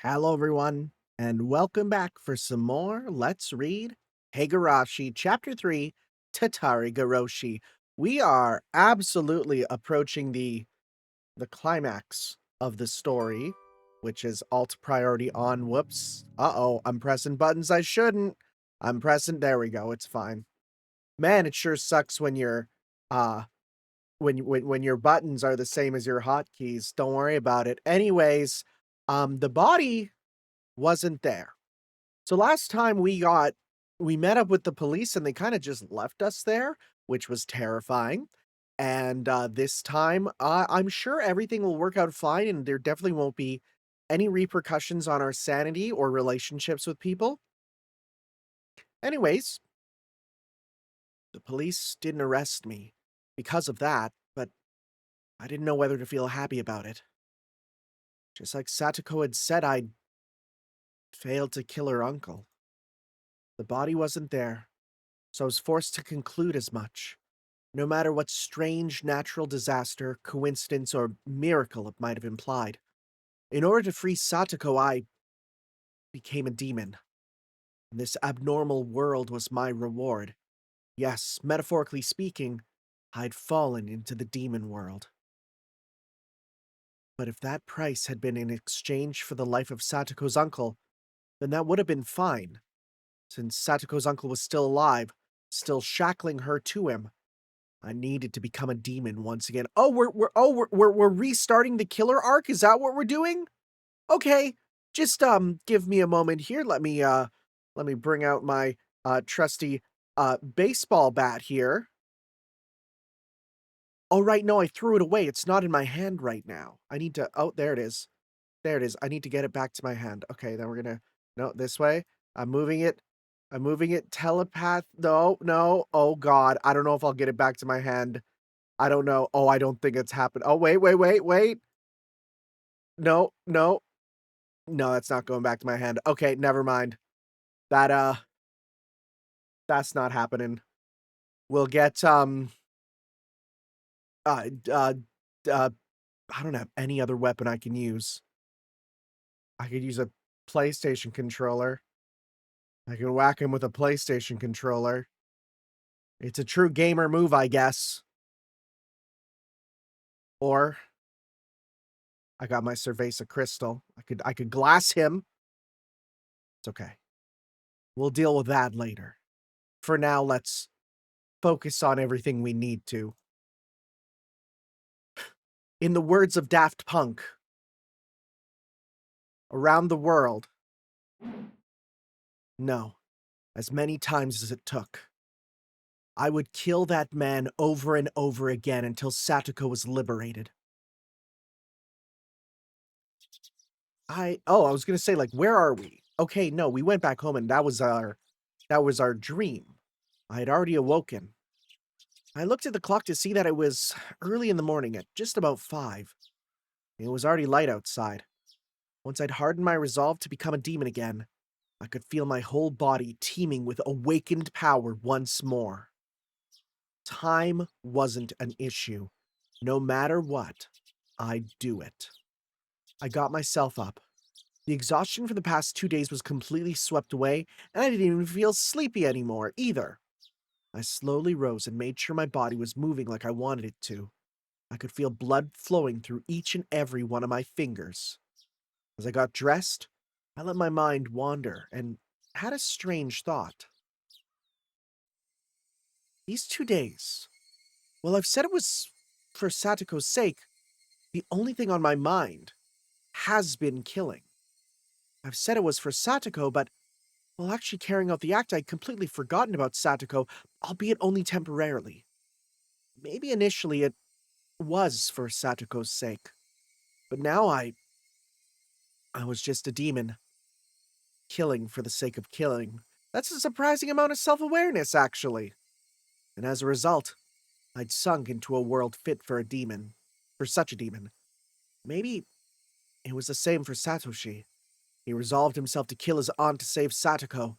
Hello, everyone, and welcome back for some more Let's Read Higurashi, Chapter 3, Tatarigoroshi. We are absolutely approaching the climax of the story, which is alt priority on. Whoops. Uh-oh, I'm pressing buttons I shouldn't. There we go, it's fine. Man, it sure sucks when uh, when your buttons are the same as your hotkeys. Don't worry about it. Anyways, the body wasn't there. So last time we met up with the police and they kind of just left us there, which was terrifying. And this time, I'm sure everything will work out fine and there definitely won't be any repercussions on our sanity or relationships with people. Anyways, the police didn't arrest me because of that, but I didn't know whether to feel happy about it. Just like Satoko had said, I'd failed to kill her uncle. The body wasn't there, so I was forced to conclude as much. No matter what strange natural disaster, coincidence, or miracle it might have implied. In order to free Satoko, I became a demon. And this abnormal world was my reward. Yes, metaphorically speaking, I'd fallen into the demon world. But if that price had been in exchange for the life of Satoko's uncle, then that would have been fine. Since Satoko's uncle was still alive, still shackling her to him, I needed to become a demon once again. Oh, we're restarting the killer arc. Is that what we're doing? Okay, just give me a moment here. Let me bring out my trusty baseball bat here. Oh, right, no, I threw it away. It's not in my hand right now. I need to. Oh, there it is. There it is. I need to get it back to my hand. Okay, then we're gonna. No, this way. I'm moving it. I'm moving it. Telepath. No, no. Oh God, I don't know if I'll get it back to my hand. I don't know. Oh, I don't think it's happened. Oh, wait. No, no. No, that's not going back to my hand. Okay, never mind. That, that's not happening. We'll get, uh, uh, uh, I don't have any other weapon I can use. I could use a PlayStation controller. I can whack him with a PlayStation controller. It's a true gamer move, I guess. Or I got my Cerveza crystal. I could glass him. It's okay. We'll deal with that later. For now, let's focus on everything we need to. In the words of Daft Punk, around the world. No, as many times as it took. I would kill that man over and over again until Satoko was liberated. I was gonna say, like, where are we? Okay, no, we went back home and that was our dream. I had already awoken. I looked at the clock to see that it was early in the morning at just about 5. It was already light outside. Once I'd hardened my resolve to become a demon again, I could feel my whole body teeming with awakened power once more. Time wasn't an issue. No matter what, I'd do it. I got myself up. The exhaustion for the past 2 days was completely swept away, and I didn't even feel sleepy anymore, either. I slowly rose and made sure my body was moving like I wanted it to. I could feel blood flowing through each and every one of my fingers. As I got dressed, I let my mind wander and had a strange thought. These 2 days, well, I've said it was for Satoko's sake, the only thing on my mind has been killing. I've said it was for Satoko, but while actually carrying out the act, I'd completely forgotten about Satoko, albeit only temporarily. Maybe initially it was for Satoko's sake, but now I was just a demon, killing for the sake of killing. That's a surprising amount of self-awareness, actually. And as a result, I'd sunk into a world fit for a demon. For such a demon. Maybe it was the same for Satoshi. He resolved himself to kill his aunt to save Satoko,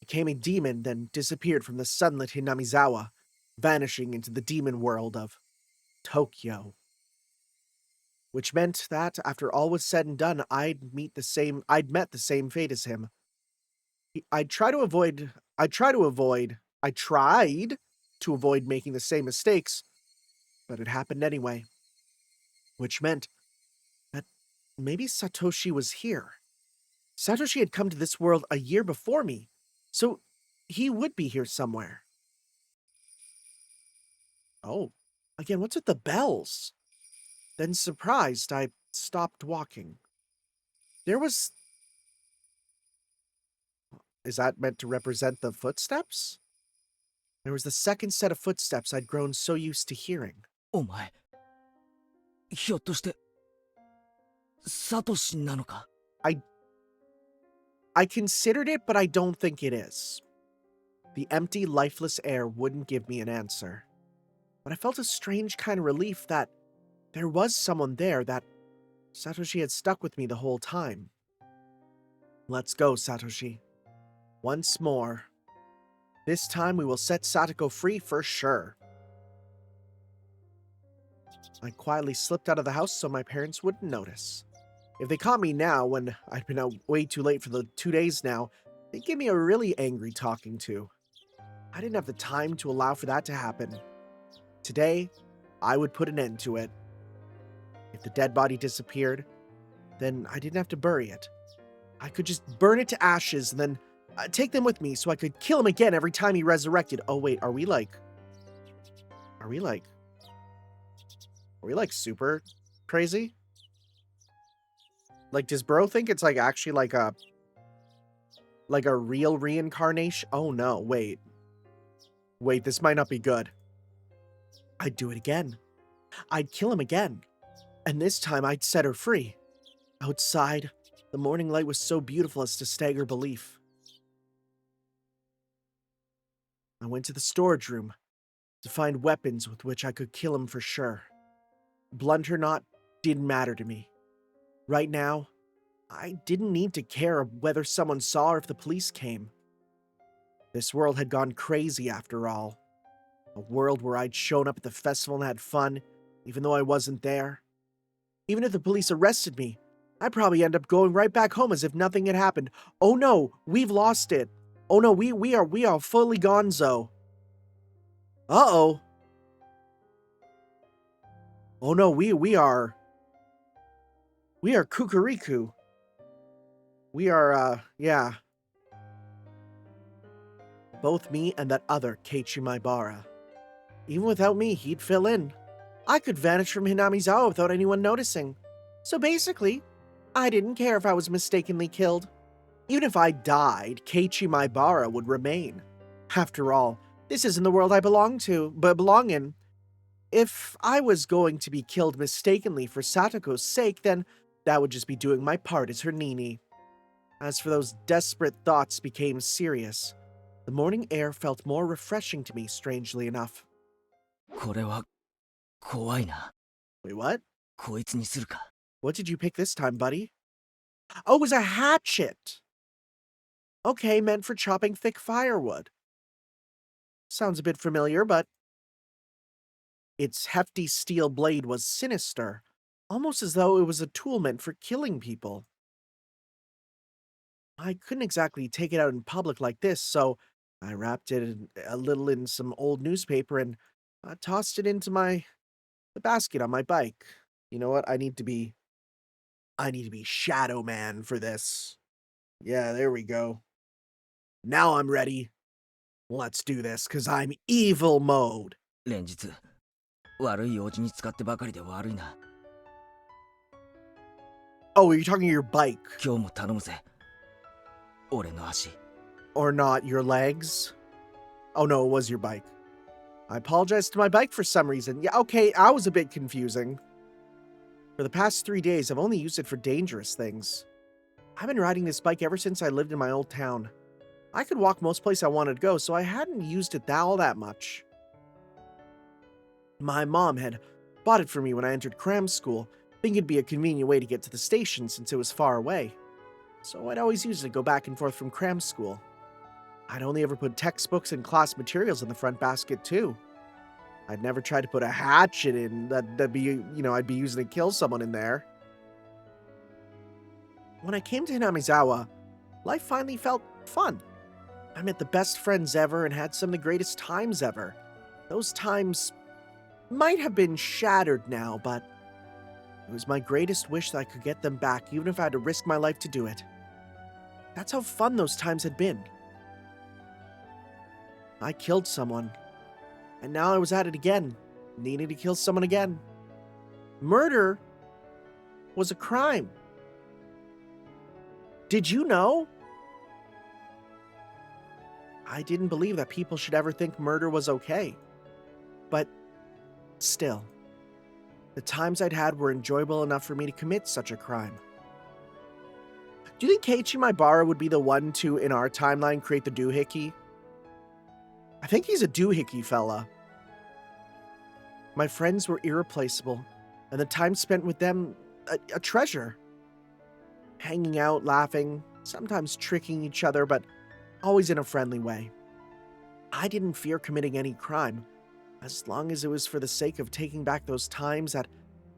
became a demon, then disappeared from the sunlit Hinamizawa, vanishing into the demon world of Tokyo. which meant that after all was said and done, I'd met the same fate as him. I tried to avoid making the same mistakes, but it happened anyway, which meant that maybe Satoshi was here. Satoshi had come to this world a year before me, so he would be here somewhere. Oh, again, what's with the bells? Then, surprised, I stopped walking. There was... Is that meant to represent the footsteps? There was the second set of footsteps I'd grown so used to hearing. お前、ひょっとして、サトシなのか? I considered it, but I don't think it is. The empty, lifeless air wouldn't give me an answer. But I felt a strange kind of relief that there was someone there, that Satoshi had stuck with me the whole time. Let's go, Satoshi. Once more. This time we will set Satoko free for sure. I quietly slipped out of the house so my parents wouldn't notice. If they caught me now, when I'd been out way too late for the 2 days now, they'd give me a really angry talking to. I didn't have the time to allow for that to happen. Today, I would put an end to it. If the dead body disappeared, then I didn't have to bury it. I could just burn it to ashes and then take them with me so I could kill him again every time he resurrected. Oh wait, are we like super crazy? Like, does bro think it's like actually like a real reincarnation? Oh no, wait. Wait, this might not be good. I'd do it again. I'd kill him again. And this time I'd set her free. Outside, the morning light was so beautiful as to stagger belief. I went to the storage room to find weapons with which I could kill him for sure. Blunt or not, didn't matter to me. Right now, I didn't need to care whether someone saw or if the police came. This world had gone crazy after all. A world where I'd shown up at the festival and had fun, even though I wasn't there. Even if the police arrested me, I'd probably end up going right back home as if nothing had happened. Oh no, we've lost it. Oh no, we are fully gonzo. Uh-oh. Oh no, we are kukuriku. We are, yeah. Both me and that other Keiichi Maibara. Even without me, he'd fill in. I could vanish from Hinamizawa without anyone noticing. So basically, I didn't care if I was mistakenly killed. Even if I died, Keiichi Maibara would remain. After all, this isn't the world I belong in. If I was going to be killed mistakenly for Satoko's sake, then that would just be doing my part as her nini. As for those desperate thoughts became serious, the morning air felt more refreshing to me, strangely enough. これは怖いな。 Wait, what? こいつにするか。 What did you pick this time, buddy? Oh, it was a hatchet! Okay, meant for chopping thick firewood. Sounds a bit familiar, but its hefty steel blade was sinister, almost as though it was a tool meant for killing people. I couldn't exactly take it out in public like this, so I wrapped it a little in some old newspaper and tossed it into the basket on my bike. You know what? I need to be Shadow Man for this. Yeah, there we go. Now I'm ready. Let's do this, 'cause I'm evil mode. 連日、悪い用事に使ってばかりで悪いな。 Oh, you're talking your bike. 今日も頼むぜ。俺の足。 Or not your legs. Oh no, it was your bike. I apologized to my bike for some reason. Yeah, okay, I was a bit confusing. For the past 3 days, I've only used it for dangerous things. I've been riding this bike ever since I lived in my old town. I could walk most places I wanted to go, so I hadn't used it all that much. My mom had bought it for me when I entered cram school, thinking it'd be a convenient way to get to the station since it was far away. So I'd always use it to go back and forth from cram school. I'd only ever put textbooks and class materials in the front basket too. I'd never tried to put a hatchet in that'd be, I'd be using to kill someone in there. When I came to Hinamizawa, life finally felt fun. I met the best friends ever and had some of the greatest times ever. Those times might have been shattered now, but it was my greatest wish that I could get them back, even if I had to risk my life to do it. That's how fun those times had been. I killed someone, and now I was at it again, needing to kill someone again. Murder was a crime. Did you know? I didn't believe that people should ever think murder was okay. But still, the times I'd had were enjoyable enough for me to commit such a crime. Do you think Keiichi Maibara would be the one to, in our timeline, create the doohickey? I think he's a doohickey fella. My friends were irreplaceable, and the time spent with them, a treasure. Hanging out, laughing, sometimes tricking each other, but always in a friendly way. I didn't fear committing any crime, as long as it was for the sake of taking back those times that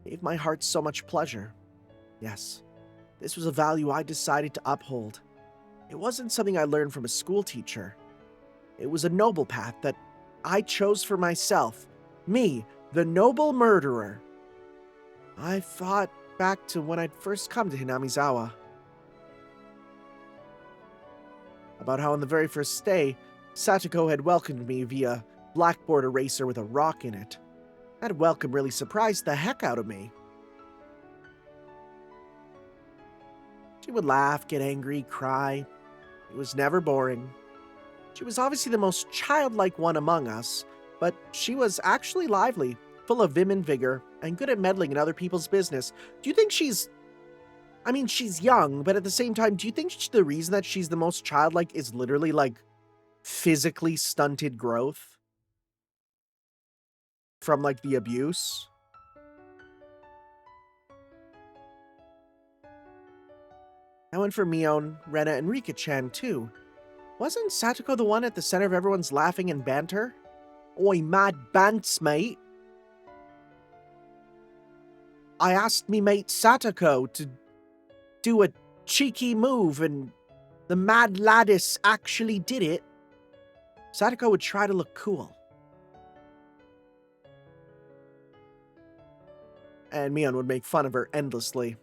gave my heart so much pleasure. Yes, this was a value I decided to uphold. It wasn't something I learned from a school teacher. It was a noble path that I chose for myself. Me, the noble murderer. I thought back to when I'd first come to Hinamizawa. About how on the very first day, Satoko had welcomed me via blackboard eraser with a rock in it. That welcome really surprised the heck out of me. She would laugh, get angry, cry. It was never boring. She was obviously the most childlike one among us, but she was actually lively, full of vim and vigor, and good at meddling in other people's business. Do you think she's young, but at the same time, do you think the reason that she's the most childlike is literally, physically stunted growth? From, the abuse? I went for Mion, Rena, and Rika-chan, too. Wasn't Satoko the one at the center of everyone's laughing and banter? Oi, mad bants, mate. I asked me mate Satoko to do a cheeky move, and the mad laddess actually did it. Satoko would try to look cool. And Mion would make fun of her endlessly.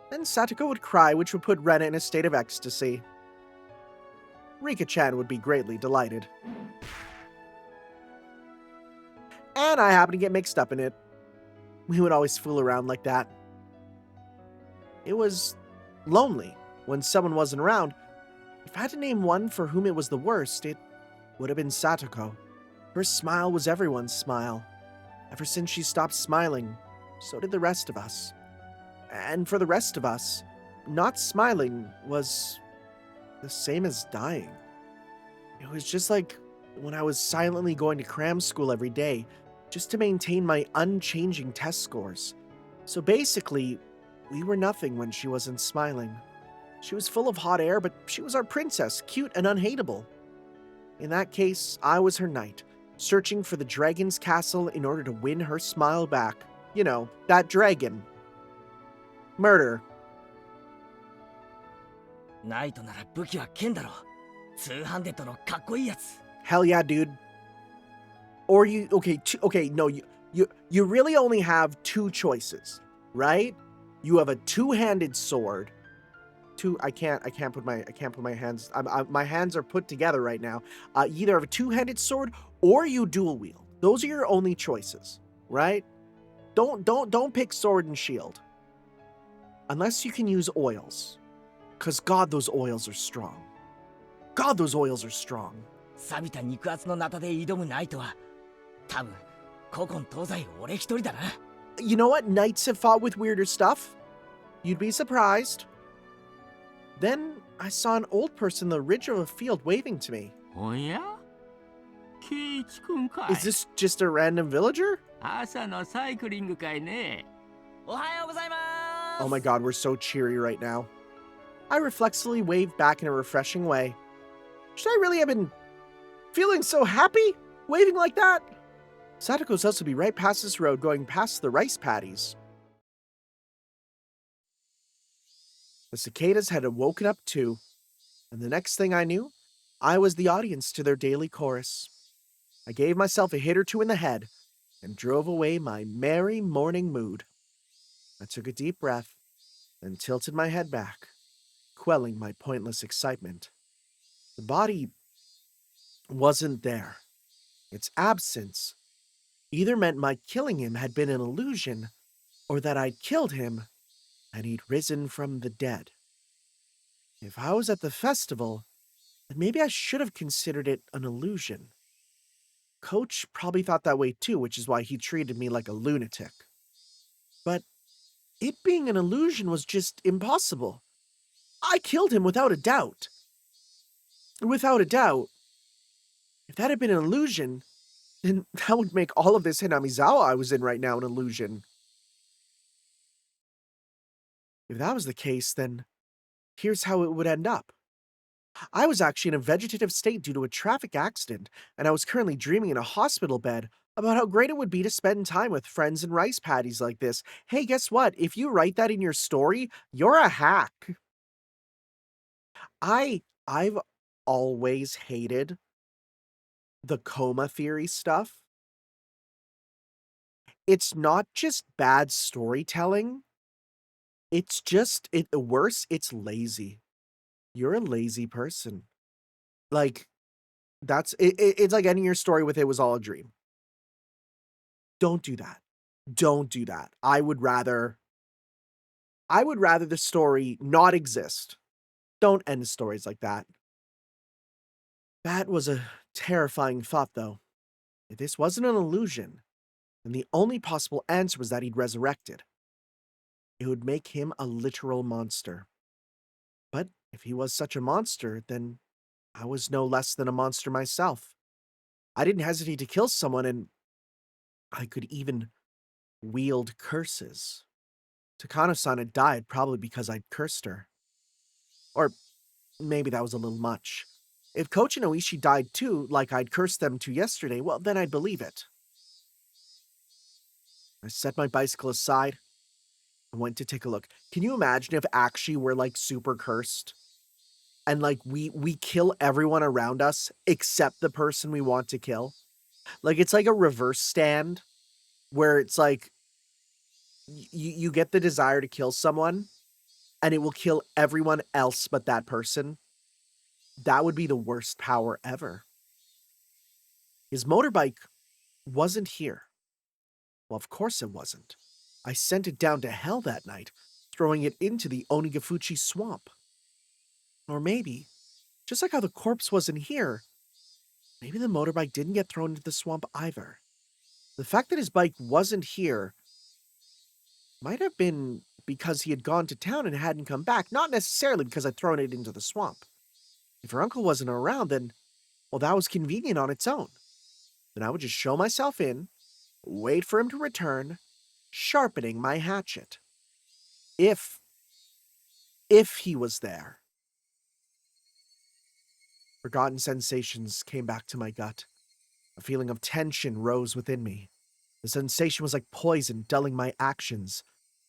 Then Satoko would cry, which would put Rena in a state of ecstasy. Rika-chan would be greatly delighted. And I happened to get mixed up in it. We would always fool around like that. It was lonely when someone wasn't around. If I had to name one for whom it was the worst, it would have been Satoko. Her smile was everyone's smile. Ever since she stopped smiling, so did the rest of us. And for the rest of us, not smiling was the same as dying. It was just like when I was silently going to cram school every day, just to maintain my unchanging test scores. So basically, we were nothing when she wasn't smiling. She was full of hot air, but she was our princess, cute and unhateable. In that case, I was her knight, searching for the dragon's castle in order to win her smile back. You know, that dragon. Murder. ナイトなら武器は剣だろ。ツーハンデッドのかっこいいやつ。 Hell yeah, dude. Or you, no, you really only have two choices, right? You have a two-handed sword. I can't put my hands, my hands are put together right now. You either have a two-handed sword or you dual wield. Those are your only choices, right? Don't pick sword and shield. Unless you can use oils. Cause God, those oils are strong. God, those oils are strong. 錆びた肉厚のナタで挑むナイトは多分古今東西俺一人だな。 You know what? Knights have fought with weirder stuff. You'd be surprised. Then I saw an old person on the ridge of a field waving to me. おやケイチ君かい Is this just a random villager? 朝のサイクリングかいねおはようございます。 Oh my god, we're so cheery right now. I reflexively waved back in a refreshing way. Should I really have been Feeling so happy? Waving like that? Satoko's house would be right past this road going past the rice paddies. The cicadas had woken up too, and the next thing I knew, I was the audience to their daily chorus. I gave myself a hit or two in the head and drove away my merry morning mood. I took a deep breath and tilted my head back, quelling my pointless excitement. The body wasn't there. Its absence either meant my killing him had been an illusion, or that I'd killed him and he'd risen from the dead. If I was at the festival, then maybe I should have considered it an illusion. Coach probably thought that way too, which is why he treated me like a lunatic. But it being an illusion was just impossible. I killed him without a doubt. Without a doubt. If that had been an illusion, then that would make all of this Hinamizawa I was in right now an illusion. If that was the case, then here's how it would end up. I was actually in a vegetative state due to a traffic accident, and I was currently dreaming in a hospital bed about how great it would be to spend time with friends and rice paddies like this. Hey, guess what? If you write that in your story, you're a hack. I've always hated the coma theory stuff. It's not just bad storytelling. It's just worse, it's lazy. You're a lazy person. Like it's like ending your story with "it was all a dream." Don't do that. Don't do that. I would rather the story not exist. Don't end stories like that. That was a terrifying thought, though. If this wasn't an illusion, then the only possible answer was that he'd resurrected. It would make him a literal monster. But if he was such a monster, then I was no less than a monster myself. I didn't hesitate to kill someone, and I could even wield curses. Takano-san had died probably because I'd cursed her. Or maybe that was a little much. If Coach and Oishi died too, like I'd cursed them to yesterday, well, then I'd believe it. I set my bicycle aside and went to take a look. Can you imagine if actually we're like super cursed? And like we kill everyone around us except the person we want to kill? Like it's like a reverse stand where it's like you get the desire to kill someone and it will kill everyone else but that person. That would be the worst power ever. His motorbike wasn't here. Well, of course it wasn't. I sent it down to hell that night, throwing it into the Onigafuchi swamp. Or maybe, just like how the corpse wasn't here, maybe the motorbike didn't get thrown into the swamp either. The fact that his bike wasn't here might have been because he had gone to town and hadn't come back, not necessarily because I'd thrown it into the swamp. If her uncle wasn't around, then, well, that was convenient on its own. Then I would just show myself in, wait for him to return, sharpening my hatchet. If he was there. Forgotten sensations came back to my gut. A feeling of tension rose within me. The sensation was like poison dulling my actions,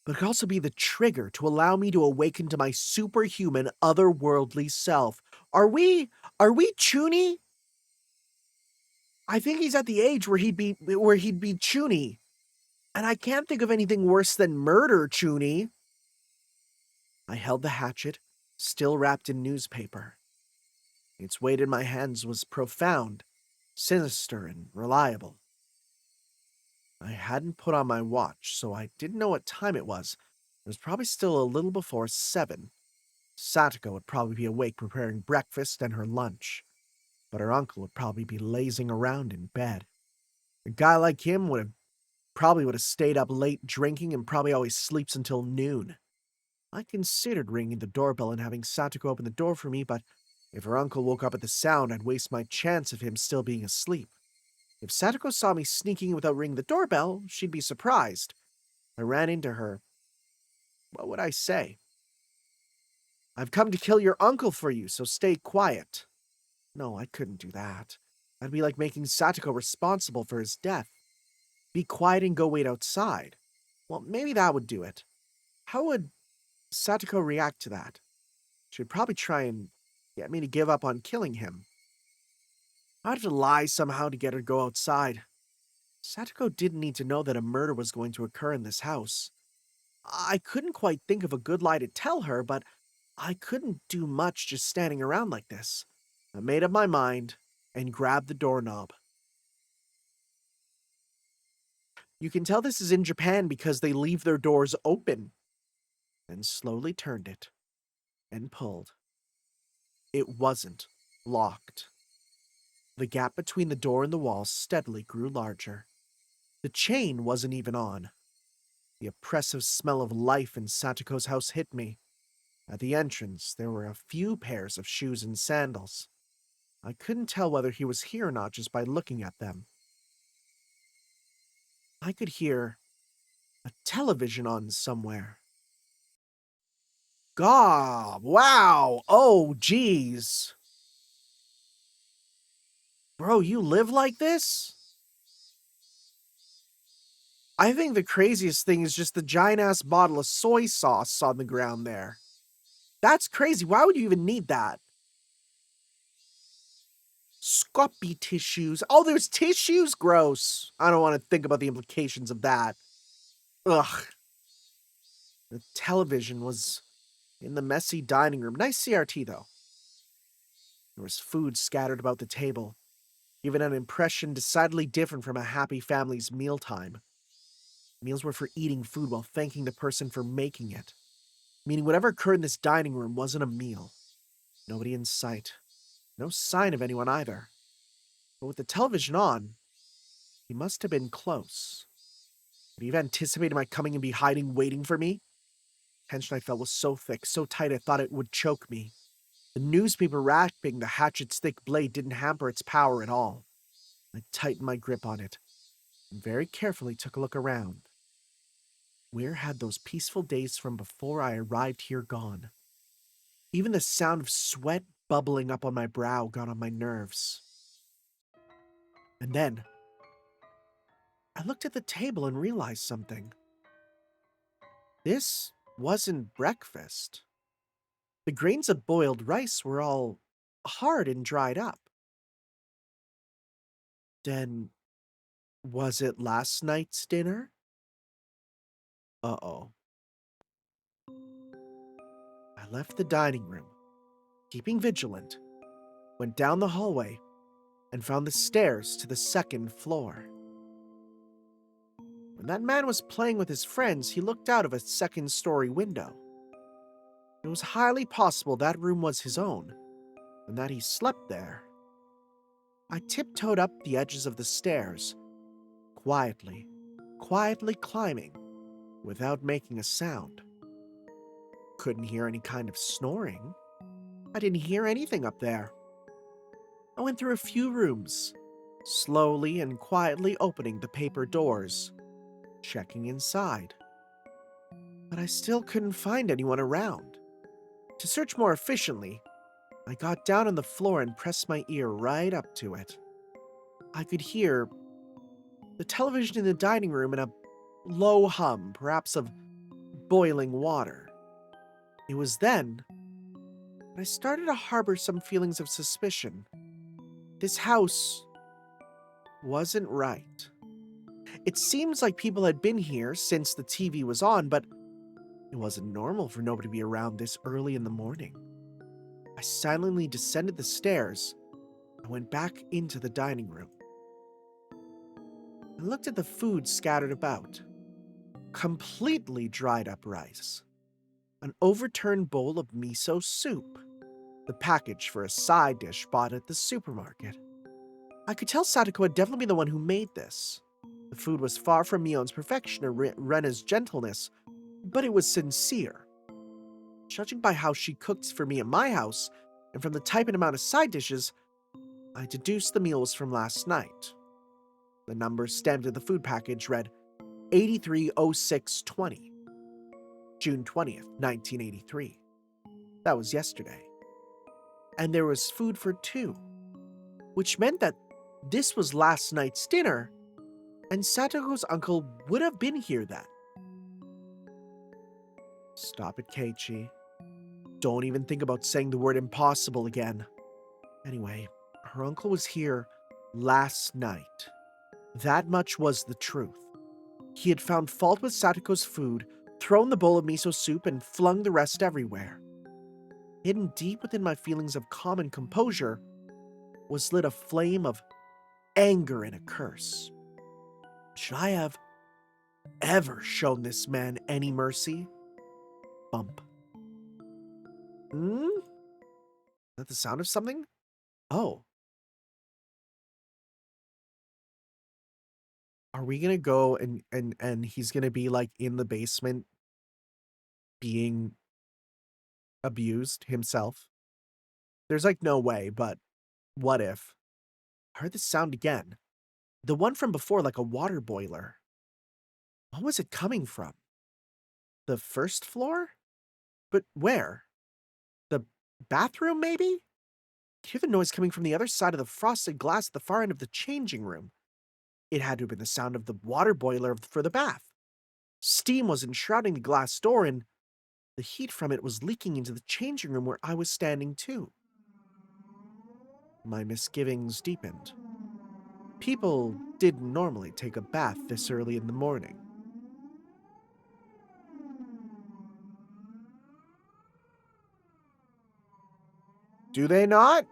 but it could also be the trigger to allow me to awaken to my superhuman, otherworldly self. Are we Chuny? I think he's at the age where he'd be Chuny. And I can't think of anything worse than murder Chuny. I held the hatchet, still wrapped in newspaper. Its weight in my hands was profound, sinister, and reliable. I hadn't put on my watch, so I didn't know what time it was. It was probably still a little before 7. Satoko would probably be awake preparing breakfast and her lunch, but her uncle would probably be lazing around in bed. A guy like him would have stayed up late drinking and probably always sleeps until noon. I considered ringing the doorbell and having Satoko open the door for me, but if her uncle woke up at the sound, I'd waste my chance of him still being asleep. If Satoko saw me sneaking without ringing the doorbell, she'd be surprised. I ran into her. What would I say? I've come to kill your uncle for you, so stay quiet. No, I couldn't do that. That'd be like making Satoko responsible for his death. Be quiet and go wait outside. Well, maybe that would do it. How would Satoko react to that? She'd probably try and get me to give up on killing him. I'd have to lie somehow to get her to go outside. Satoko didn't need to know that a murder was going to occur in this house. I couldn't quite think of a good lie to tell her, but I couldn't do much just standing around like this. I made up my mind and grabbed the doorknob. You can tell this is in Japan because they leave their doors open. Then slowly turned it and pulled. It wasn't locked. The gap between the door and the wall steadily grew larger. The chain wasn't even on. The oppressive smell of life in Satoko's house hit me. At the entrance, there were a few pairs of shoes and sandals. I couldn't tell whether he was here or not just by looking at them. I could hear a television on somewhere. God, wow, oh, geez. Bro, you live like this? I think the craziest thing is just the giant-ass bottle of soy sauce on the ground there. That's crazy. Why would you even need that? Scoppy tissues. Oh, there's tissues? Gross. I don't want to think about the implications of that. Ugh. The television was in the messy dining room. Nice CRT, though. There was food scattered about the table, giving an impression decidedly different from a happy family's mealtime. Meals were for eating food while thanking the person for making it, meaning whatever occurred in this dining room wasn't a meal. Nobody in sight. No sign of anyone either. But with the television on, he must have been close. Would he have anticipated my coming and be hiding, waiting for me? The tension I felt was so thick, so tight I thought it would choke me. The newspaper wrapping the hatchet's thick blade didn't hamper its power at all. I tightened my grip on it and very carefully took a look around. Where had those peaceful days from before I arrived here gone? Even the sound of sweat bubbling up on my brow got on my nerves. And then, I looked at the table and realized something. This wasn't breakfast. The grains of boiled rice were all hard and dried up. Then, was it last night's dinner? Uh-oh. I left the dining room, keeping vigilant, went down the hallway, and found the stairs to the second floor. When that man was playing with his friends, he looked out of a second-story window. It was highly possible that room was his own, and that he slept there. I tiptoed up the edges of the stairs, quietly climbing, without making a sound. Couldn't hear any kind of snoring. I didn't hear anything up there. I went through a few rooms, slowly and quietly opening the paper doors, checking inside. But I still couldn't find anyone around. To search more efficiently, I got down on the floor and pressed my ear right up to it. I could hear the television in the dining room and a low hum, perhaps of boiling water. It was then that I started to harbor some feelings of suspicion. This house wasn't right. It seems like people had been here since the TV was on, but it wasn't normal for nobody to be around this early in the morning. I silently descended the stairs and went back into the dining room. I looked at the food scattered about. Completely dried up rice. An overturned bowl of miso soup. The package for a side dish bought at the supermarket. I could tell Satoko had definitely been the one who made this. The food was far from Mion's perfection or Rena's gentleness, but it was sincere. Judging by how she cooks for me at my house, and from the type and amount of side dishes, I deduced the meal was from last night. The number stamped in the food package read 830620, June 20th, 1983. That was yesterday. And there was food for two, which meant that This was last night's dinner, and Satoko's uncle would have been here then. Stop it, Keiichi. Don't even think about saying the word impossible again. Anyway, her uncle was here last night. That much was the truth. He had found fault with Satoko's food, thrown the bowl of miso soup, and flung the rest everywhere. Hidden deep within my feelings of calm and composure was lit a flame of anger and a curse. Should I have ever shown this man any mercy? Bump. Is that the sound of something? Oh. Are we gonna go and he's gonna be like in the basement being abused himself? There's like no way, but what if? I heard the sound again. The one from before, like a water boiler. What was it coming from? The first floor? But where? The bathroom, maybe? I hear the noise coming from the other side of the frosted glass at the far end of the changing room. It had to have been the sound of the water boiler for the bath. Steam was enshrouding the glass door, and the heat from it was leaking into the changing room where I was standing too. My misgivings deepened. People didn't normally take a bath this early in the morning. Do they not?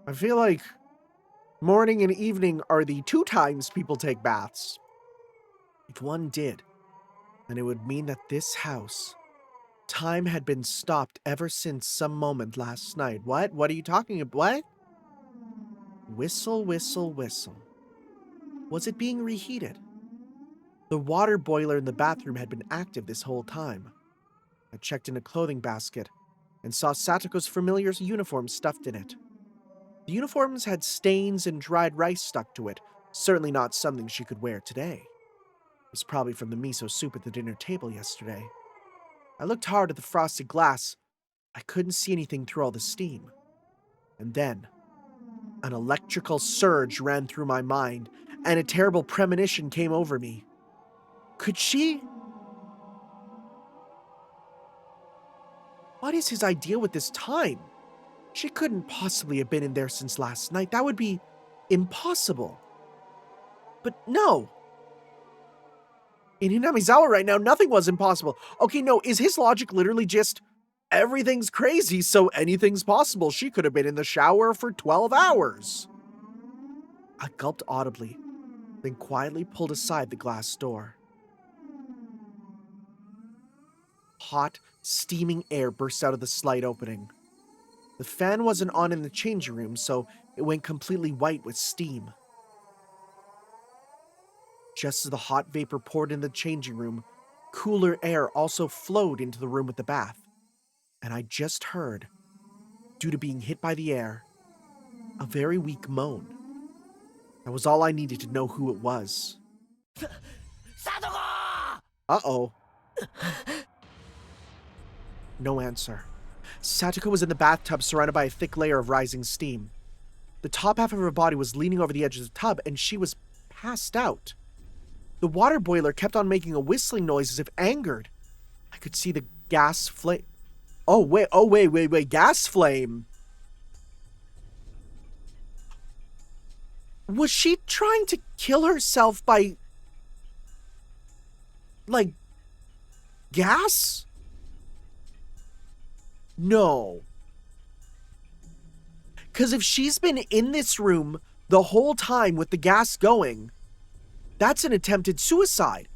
I feel like morning and evening are the 2 times people take baths. If one did, then it would mean that this house, time had been stopped ever since some moment last night. What? What are you talking about? What? Whistle, whistle, whistle. Was it being reheated? The water boiler in the bathroom had been active this whole time. I checked in a clothing basket and saw Satoko's familiar uniform stuffed in it. The uniforms had stains and dried rice stuck to it, certainly not something she could wear today. It was probably from the miso soup at the dinner table yesterday. I looked hard at the frosted glass. I couldn't see anything through all the steam. And then, an electrical surge ran through my mind, and a terrible premonition came over me. Could she? What is his idea with this time? She couldn't possibly have been in there since last night. That would be impossible. But no. In Hinamizawa right now, nothing was impossible. Okay, no, is his logic literally just everything's crazy, so anything's possible? She could have been in the shower for 12 hours. I gulped audibly, then quietly pulled aside the glass door. Hot, steaming air burst out of the slight opening. The fan wasn't on in the changing room, so it went completely white with steam. Just as the hot vapor poured in the changing room, cooler air also flowed into the room with the bath. And I just heard, due to being hit by the air, a very weak moan. That was all I needed to know who it was. Satoko! Uh-oh. No answer. Satoko was in the bathtub surrounded by a thick layer of rising steam. The top half of her body was leaning over the edge of the tub, and she was passed out. The water boiler kept on making a whistling noise as if angered. I could see the gas flame. Oh, wait, gas flame. Was she trying to kill herself by, like, gas? No. Because if she's been in this room the whole time with the gas going, that's an attempted suicide.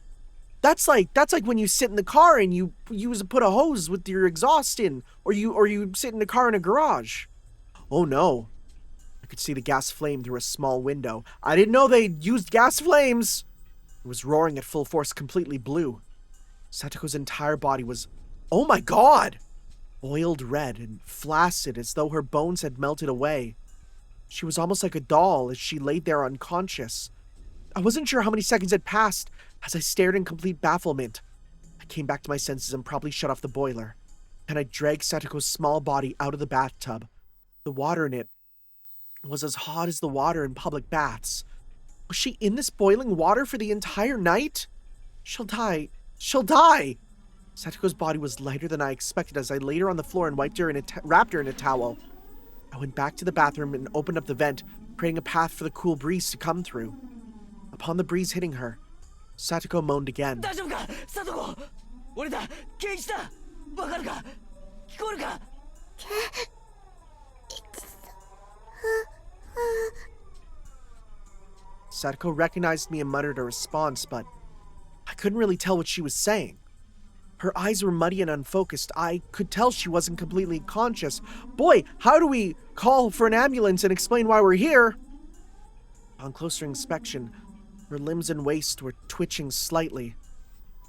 That's like when you sit in the car and you put a hose with your exhaust in, or you sit in the car in a garage. Oh no. I could see the gas flame through a small window. I didn't know they used gas flames. It was roaring at full force, completely blue. Satoko's entire body was, oh my god, oiled red and flaccid as though her bones had melted away. She was almost like a doll as she laid there unconscious. I wasn't sure how many seconds had passed as I stared in complete bafflement. I came back to my senses and promptly shut off the boiler, and I dragged Satoko's small body out of the bathtub. The water in it was as hot as the water in public baths. Was she in this boiling water for the entire night? She'll die. She'll die! Satoko's body was lighter than I expected as I laid her on the floor and wrapped her in a towel. I went back to the bathroom and opened up the vent, creating a path for the cool breeze to come through. Upon the breeze hitting her, Satoko moaned again. 大丈夫かサトコ俺だケイチだわかるか聞こえるか Satoko recognized me and muttered a response, but I couldn't really tell what she was saying. Her eyes were muddy and unfocused. I could tell she wasn't completely conscious. Boy, how do we call for an ambulance and explain why we're here? On closer inspection, her limbs and waist were twitching slightly.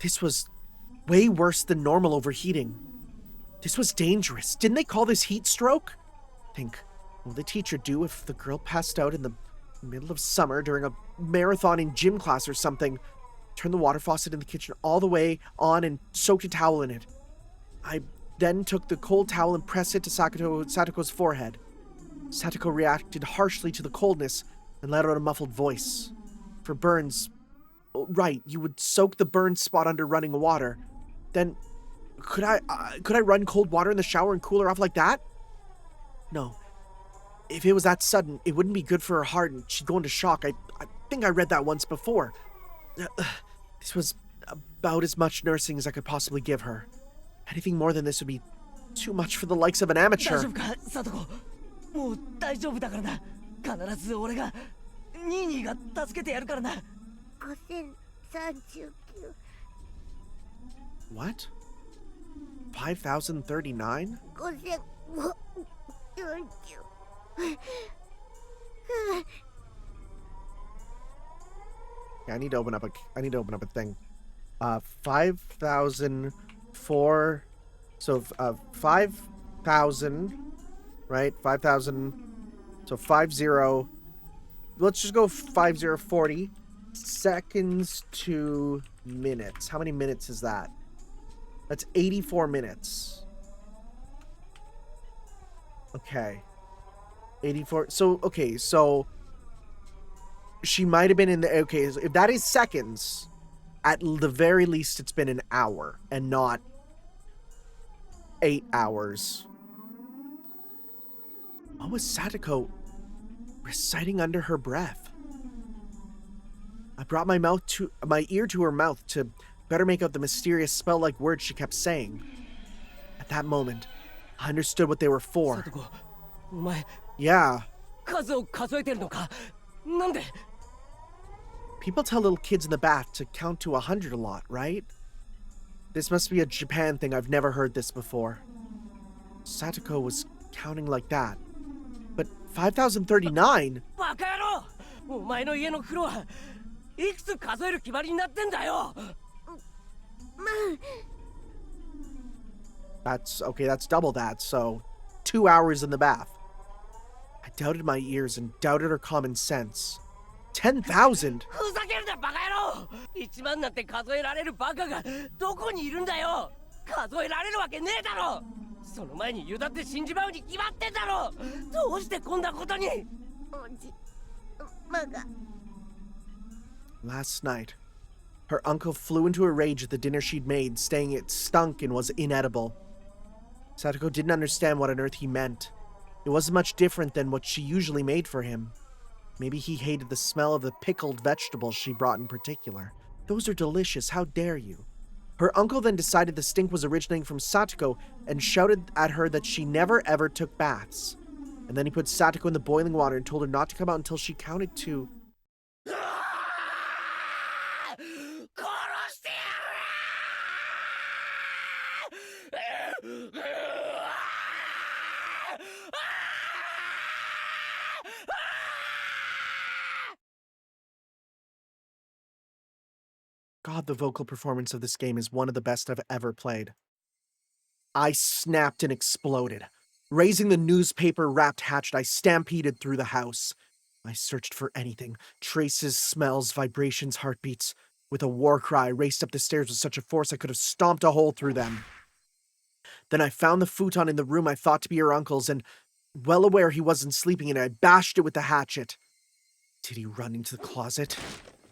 This was way worse than normal overheating. This was dangerous. Didn't they call this heat stroke? Think, what will the teacher do if the girl passed out in the middle of summer during a marathon in gym class or something? Turned the water faucet in the kitchen all the way on and soaked a towel in it. I then took the cold towel and pressed it to Satoko's forehead. Satoko reacted harshly to the coldness and let out a muffled voice. For burns, right, you would soak the burn spot under running water. Then, could I run cold water in the shower and cool her off like that? No. If it was that sudden, it wouldn't be good for her heart and she'd go into shock. I think I read that once before. This was about as much nursing as I could possibly give her. Anything more than this would be too much for the likes of an 大 amateur. 丈夫かサトコもう大丈夫だからな必ず俺がニーニーが助けてやるからな 5039 What? 5,039? 5040 Yeah, I need to open up a thing. 5,004. So 5,000, right? 5,000. So 50. Let's just go 5040 seconds to minutes. How many minutes is that? That's 84 minutes. Okay. 84. So, okay, so she might have been in the... Okay, so if that is seconds, at the very least it's been an hour and not 8 hours. What was Satoko reciting under her breath? I brought my ear to her mouth to better make out the mysterious spell-like words she kept saying. At that moment, I understood what they were サ for. トコお前 Yeah. 数を数えてるのかなんで People tell little kids in the bath to count to 100 a lot, right? This must be a Japan thing. I've never heard this before. Satoko was counting like that. But 5,039? バカ野郎お前の家の風呂はいくつ数える決まりになってんだよ That's okay, that's double that, so 2 hours in the bath. I doubted my ears and doubted her common sense. 10,000? ふざけるなバカ野郎1万なんて数えられるバカがどこにいるんだよ数えられるわけねえだろその前に油断って死んじまうに決まってんだろどうしてこんなことに おじマガ Last night, her uncle flew into a rage at the dinner she'd made, saying it stunk and was inedible. Satoko didn't understand what on earth he meant. It wasn't much different than what she usually made for him. Maybe he hated the smell of the pickled vegetables she brought in particular. Those are delicious, how dare you? Her uncle then decided the stink was originating from Satoko and shouted at her that she never ever took baths. And then he put Satoko in the boiling water and told her not to come out until she counted to... 殺してやる God, the vocal performance of this game is one of the best I've ever played. I snapped and exploded. Raising the newspaper-wrapped hatchet, I stampeded through the house. I searched for anything. Traces, smells, vibrations, heartbeats. With a war cry, I raced up the stairs with such a force I could have stomped a hole through them. Then I found the futon in the room I thought to be her uncle's, and well aware he wasn't sleeping, and I bashed it with the hatchet. Did he run into the closet?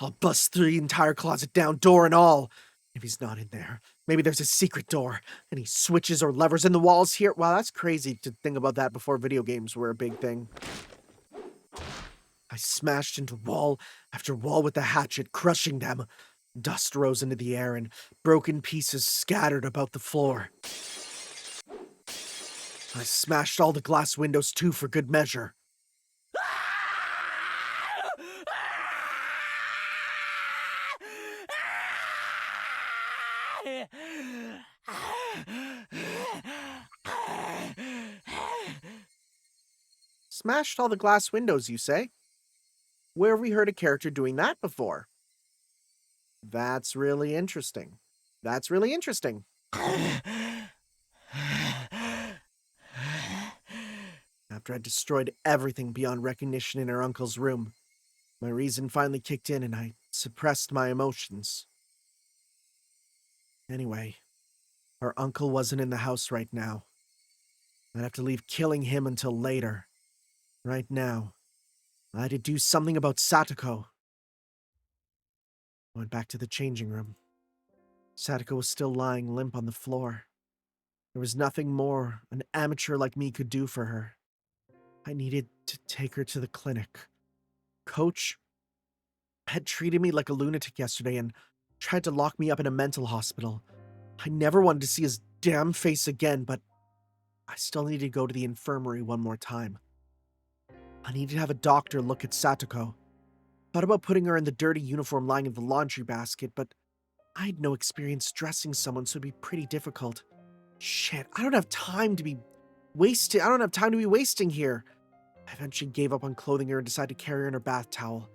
I'll bust through the entire closet down, door and all. If he's not in there, maybe there's a secret door. Any switches or levers in the walls here? Wow, that's crazy to think about that before video games were a big thing. I smashed into wall after wall with the hatchet, crushing them. Dust rose into the air and broken pieces scattered about the floor. I smashed all the glass windows too for good measure. Smashed all the glass windows, you say? Where have we heard a character doing that before? That's really interesting. That's really interesting. After I destroyed everything beyond recognition in her uncle's room, my reason finally kicked in and I suppressed my emotions. Anyway, our uncle wasn't in the house right now. I'd have to leave killing him until later. Right now, I had to do something about Satoko. I went back to the changing room. Satoko was still lying limp on the floor. There was nothing more an amateur like me could do for her. I needed to take her to the clinic. Coach had treated me like a lunatic yesterday and tried to lock me up in a mental hospital. I never wanted to see his damn face again, but I still needed to go to the infirmary one more time. I needed to have a doctor look at Satoko. Thought about putting her in the dirty uniform lying in the laundry basket, but I had no experience dressing someone, so it'd be pretty difficult. Shit, I don't have time to be wasting here. I eventually gave up on clothing her and decided to carry her in her bath towel.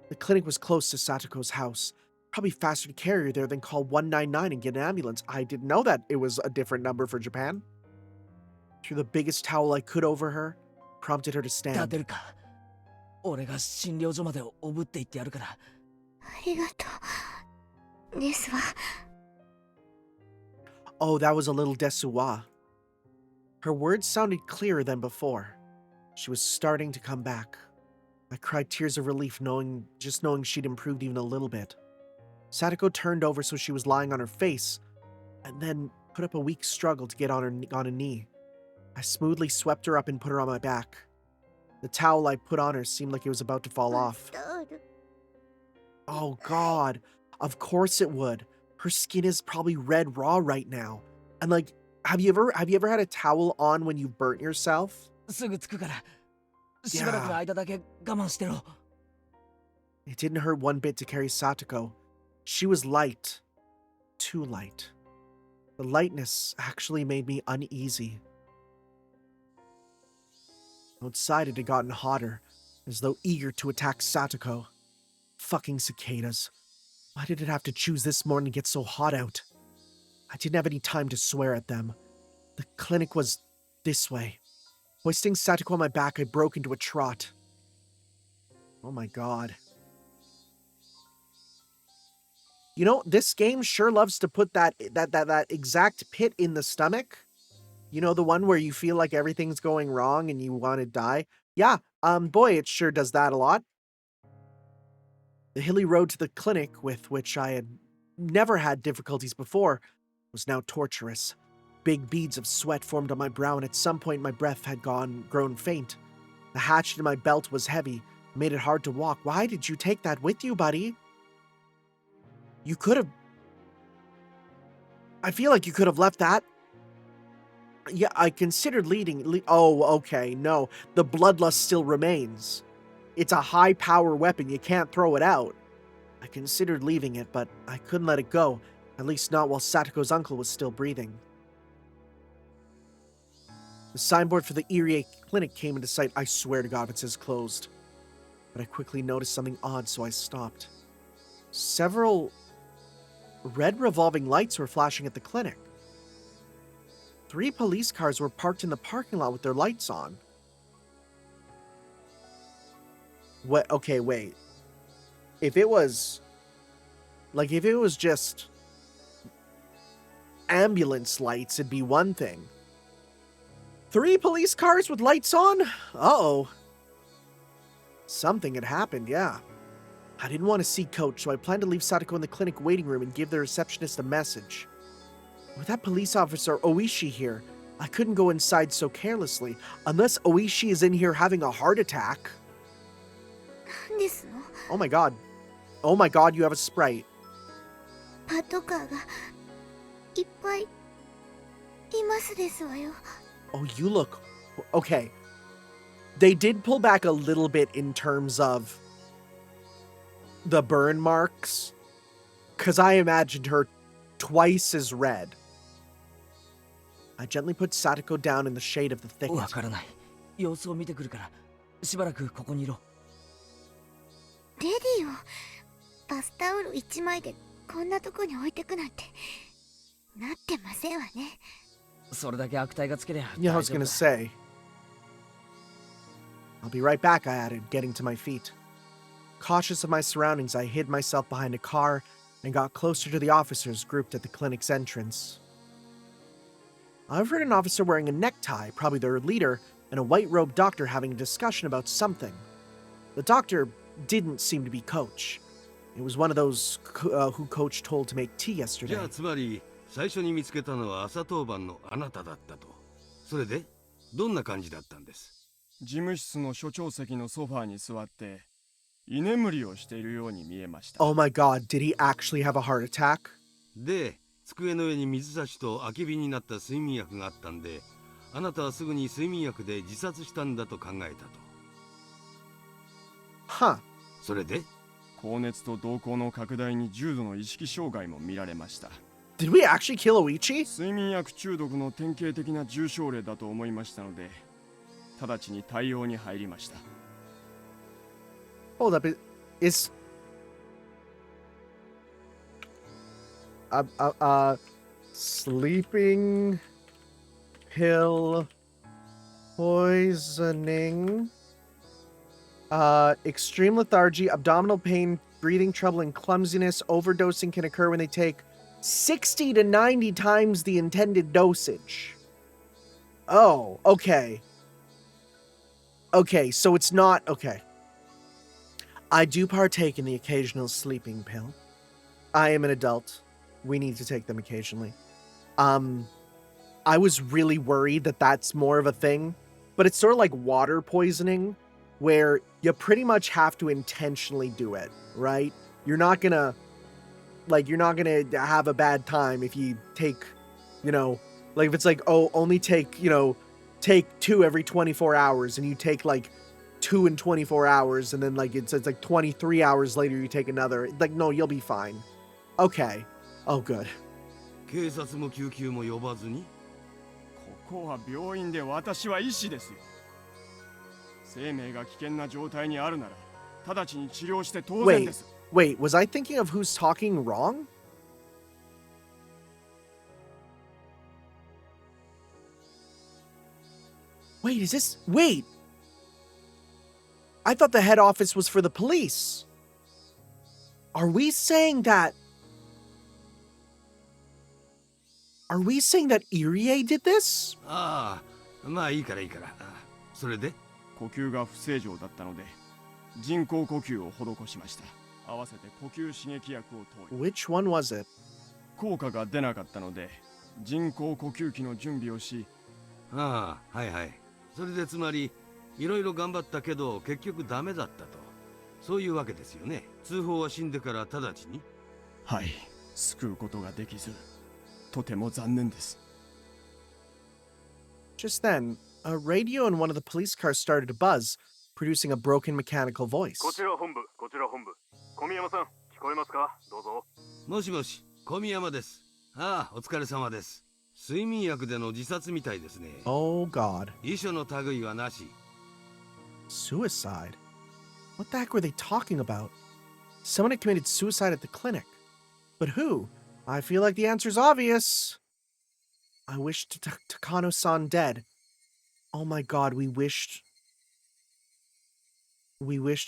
The clinic was close to Satoko's house. Probably faster to carry her there than call 199 and get an ambulance. I didn't know that it was a different number for Japan. Threw the biggest towel I could over her, prompted her to 立て stand. るか俺が診療所までおぶって行ってやるから。ありがとうですわ。 Oh, that was a little desuwa. Her words sounded clearer than before. She was starting to come back. I cried tears of relief knowing she'd improved even a little bit. Satoko turned over so she was lying on her face, and then put up a weak struggle to get on a knee. I smoothly swept her up and put her on my back. The towel I put on her seemed like it was about to fall off. Oh god, of course it would. Her skin is probably red raw right now. And like, have you ever had a towel on when you've burnt yourself? すぐ着くからしばらくの間だけ我慢してろ。 It didn't hurt one bit to carry Satoko. She was light. Too light. The lightness actually made me uneasy. Outside it had gotten hotter, as though eager to attack Satoko. Fucking cicadas. Why did it have to choose this morning to get so hot out? I didn't have any time to swear at them. The clinic was this way. Hoisting Satoko on my back, I broke into a trot. Oh my god. You know, this game sure loves to put that exact pit in the stomach. You know, the one where you feel like everything's going wrong and you want to die? Yeah, boy, it sure does that a lot. The hilly road to the clinic, with which I had never had difficulties before, was now torturous. Big beads of sweat formed on my brow, and at some point my breath had grown faint. The hatchet in my belt was heavy, made it hard to walk. Why did you take that with you, buddy? You could have... I feel like you could have left that. Yeah, I considered oh, okay, no. The bloodlust still remains. It's a high-power weapon, you can't throw it out. I considered leaving it, but I couldn't let it go, at least not while Satoko's uncle was still breathing. The signboard for the Irie clinic came into sight. I swear to God it says closed. But I quickly noticed something odd, so I stopped. Several red revolving lights were flashing at the clinic. 3 police cars were parked in the parking lot with their lights on. What? Okay, wait. If it was just ambulance lights, it'd be one thing. 3 police cars with lights on? Uh-oh. Something had happened, yeah. I didn't want to see Coach, so I planned to leave Satoko in the clinic waiting room and give the receptionist a message. With that police officer Oishi here, I couldn't go inside so carelessly, unless Oishi is in here having a heart attack. なんですの？ Oh my god. Oh my god, you have a Sprite. パトカーがいっぱいいますですわよ。 Oh, you look... Okay. They did pull back a little bit in terms of the burn marks, because I imagined her twice as red. I gently put Satoko down in the shade of the わ thicket. からない。様子を見てくるから、しばらくここにいろ。レディをバスタオル1枚でこんなとこに置いてくなんてなってませんわね。それだけ悪態がつけりゃ Yeah, I 大 was 丈夫 gonna だ。 say. I'll be right back, I added, getting to my feet. Cautious of my surroundings, I hid myself behind a car and got closer to the officers grouped at the clinic's entrance. I overheard an officer wearing a necktie, probably their leader, and a white-robed doctor having a discussion about something. The doctor didn't seem to be Coach. It was one of those who Coach told to make tea じ yesterday. ゃあつまり最初に見つけたのは朝当番のあなただったと。それでどんな感じだったんです？事務室の所長席のソファーに座って居眠りをしているように見えました。 Oh my god, did he actually have a heart attack? で、机の上に水差しと空き瓶になった睡眠薬があったんで、あなたはすぐに睡眠薬で自殺したんだと考えたと。Huh. それで高熱と瞳孔の拡大に重度の意識障害も見られました。 Did we actually kill Oichi? 睡眠薬中毒の典型的な重症例だと思いましたので、直ちに対応に入りました。 Hold up, is... sleeping pill poisoning, extreme lethargy, abdominal pain, breathing trouble, and clumsiness. Overdosing can occur when they take 60 to 90 times the intended dosage. Oh, okay. Okay, so it's not... Okay. I do partake in the occasional sleeping pill. I am an adult. We need to take them occasionally. I was really worried that that's more of a thing, but it's sort of like water poisoning, where you pretty much have to intentionally do it, right? You're not gonna have a bad time if you take, like if it's like, oh, only take, take 2 every 24 hours, and you take like 2 in 24 hours, and then like it's like 23 hours later you take another. Like, no, you'll be fine. Okay. Oh, good. 警察も救急も呼ばずに？ここは病院で私は医師ですよ。生命が危険な状態にあるなら直ちに治療して当然です。 Wait, was I thinking of who's talking wrong? Wait, is this... Wait! I thought the head office was for the police. Are we saying that... Are we saying that Irie did this? ああ、まあいいからいいから。それで呼吸が不正常だったので人工呼吸を施しました。合わせて呼吸刺激薬を投与。 Which one was it? 効果が出なかったので人工呼吸器の準備をし。ああ、はいはい。それでつまりいろいろ頑張ったけど結局ダメだったと。そういうわけですよね。通報は死んでから直ちに？はい、救うことができずとても残念です。 Just then, a radio in one of the police cars started to buzz, producing a broken mechanical voice. こちら本部、こちら本部。小宮山さん、聞こえますか？どうぞ。もしもし、小宮山です。ああ、お疲れ様です。睡眠薬での自殺みたいですね。Oh god. 遺書の類はなし。 Suicide? What the heck were they talking about? Someone had committed suicide at the clinic. But who? I feel like the answer's obvious. I wished Takano-san dead. Oh my god, we wished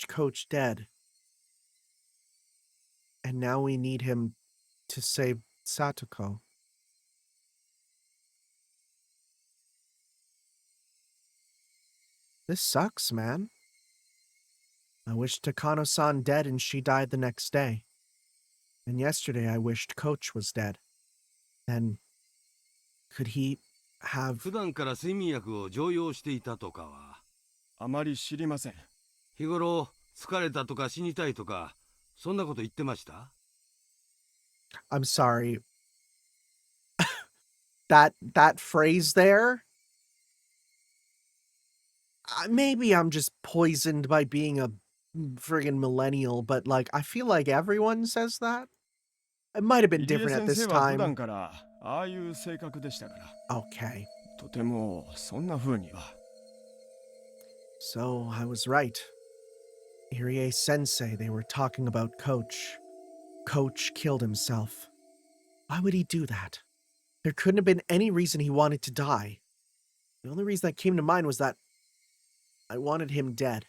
Coach dead. And now we need him to save Satoko. This sucks, man. I wished Takano-san dead and she died the next day. And yesterday I wished Coach was dead. Then, could he have... 普段から睡眠薬を常用していたとかは。あまり知りません。日頃疲れたとか死にたいとかそんなこと言ってました？ I'm sorry. that phrase there? Maybe I'm just poisoned by being a friggin' millennial, but like, I feel like everyone says that. It might have been 入江 different at 先 this 生は普 time. 段からああいう性格でしたから、 Okay. とてもそんな風には。 So I was right. Irie Sensei, they were talking about Coach. Coach killed himself. Why would he do that? There couldn't have been any reason he wanted to die. The only reason that came to mind was that I wanted him dead.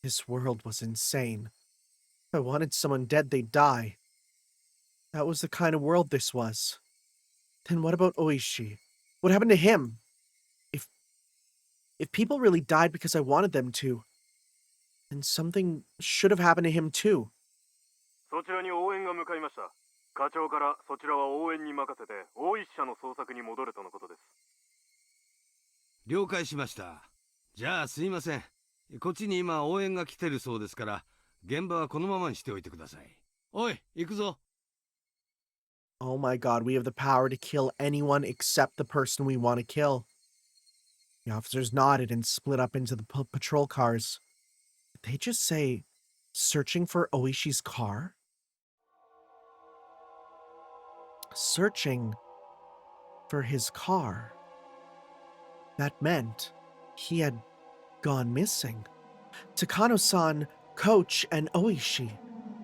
This world was insane. If I wanted someone dead, they'd die. That was the kind of world this was. Then what about Oishi? What happened to him? If people really died because I wanted them to, then something should have happened to him too. そちらに応援が向かいました。課長からそちらは応援に任せて大石社の捜索に戻るとのことです。了解しました。じゃあすいません。こっちに今応援が来てるそうですから現場はこのままにしておいてください。おい、行くぞ。 Oh my god, we have the power to kill anyone except the person we want to kill. The officers nodded and split up into the patrol cars. Did they just say, searching for Oishi's car? Searching for his car. That meant he had gone missing. Takano-san, Coach, and Oishi.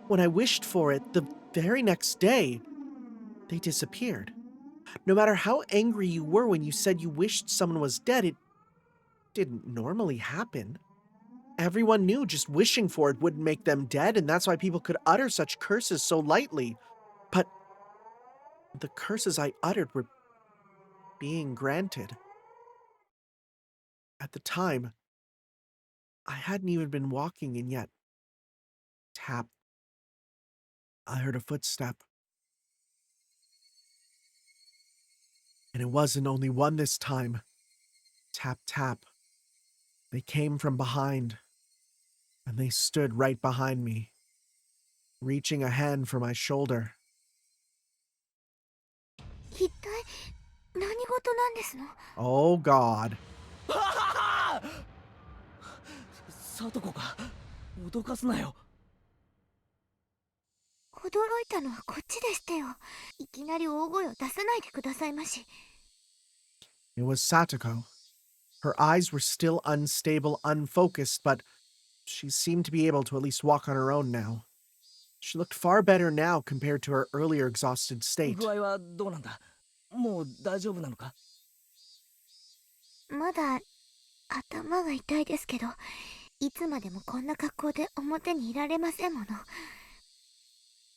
When I wished for it the very next day, they disappeared. No matter how angry you were when you said you wished someone was dead, it didn't normally happen. Everyone knew just wishing for it wouldn't make them dead, and that's why people could utter such curses so lightly. But the curses I uttered were being granted. At the time, I hadn't even been walking, and yet, tap. I heard a footstep. And it wasn't only one this time. Tap, tap. They came from behind, and they stood right behind me, reaching a hand for my shoulder. 一体何事なんですの？ Oh God. サトコか脅かすなよ。驚いたのはこっちでしてよ。いきなり大声を出さないでくださいまし。 It was Satoko. Her eyes were still unstable, unfocused, but she seemed to be able to at least walk on her own now. She looked far better now compared to her earlier exhausted state. 具合はどうなんだ？もう大丈夫なのか？まだ頭が痛いですけど、いつまでもこんな格好で表にいられませんもの。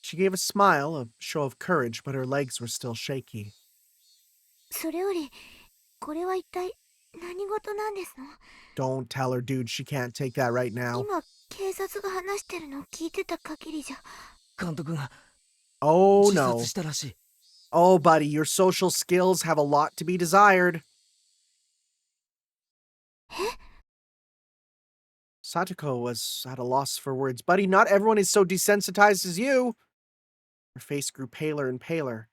She gave a smile, a show of courage, but her legs were still shaky. それより、これは一体何事なんですの？ Don't tell her, dude. She can't take that right now. 今、警察が話してるのを聞いてた限りじゃ。監督が Oh 自 no. 殺したらしい。Oh, buddy, your social skills have a lot to be desired. Satoko was at a loss for words. Buddy, not everyone is so desensitized as you. Her face grew paler and paler.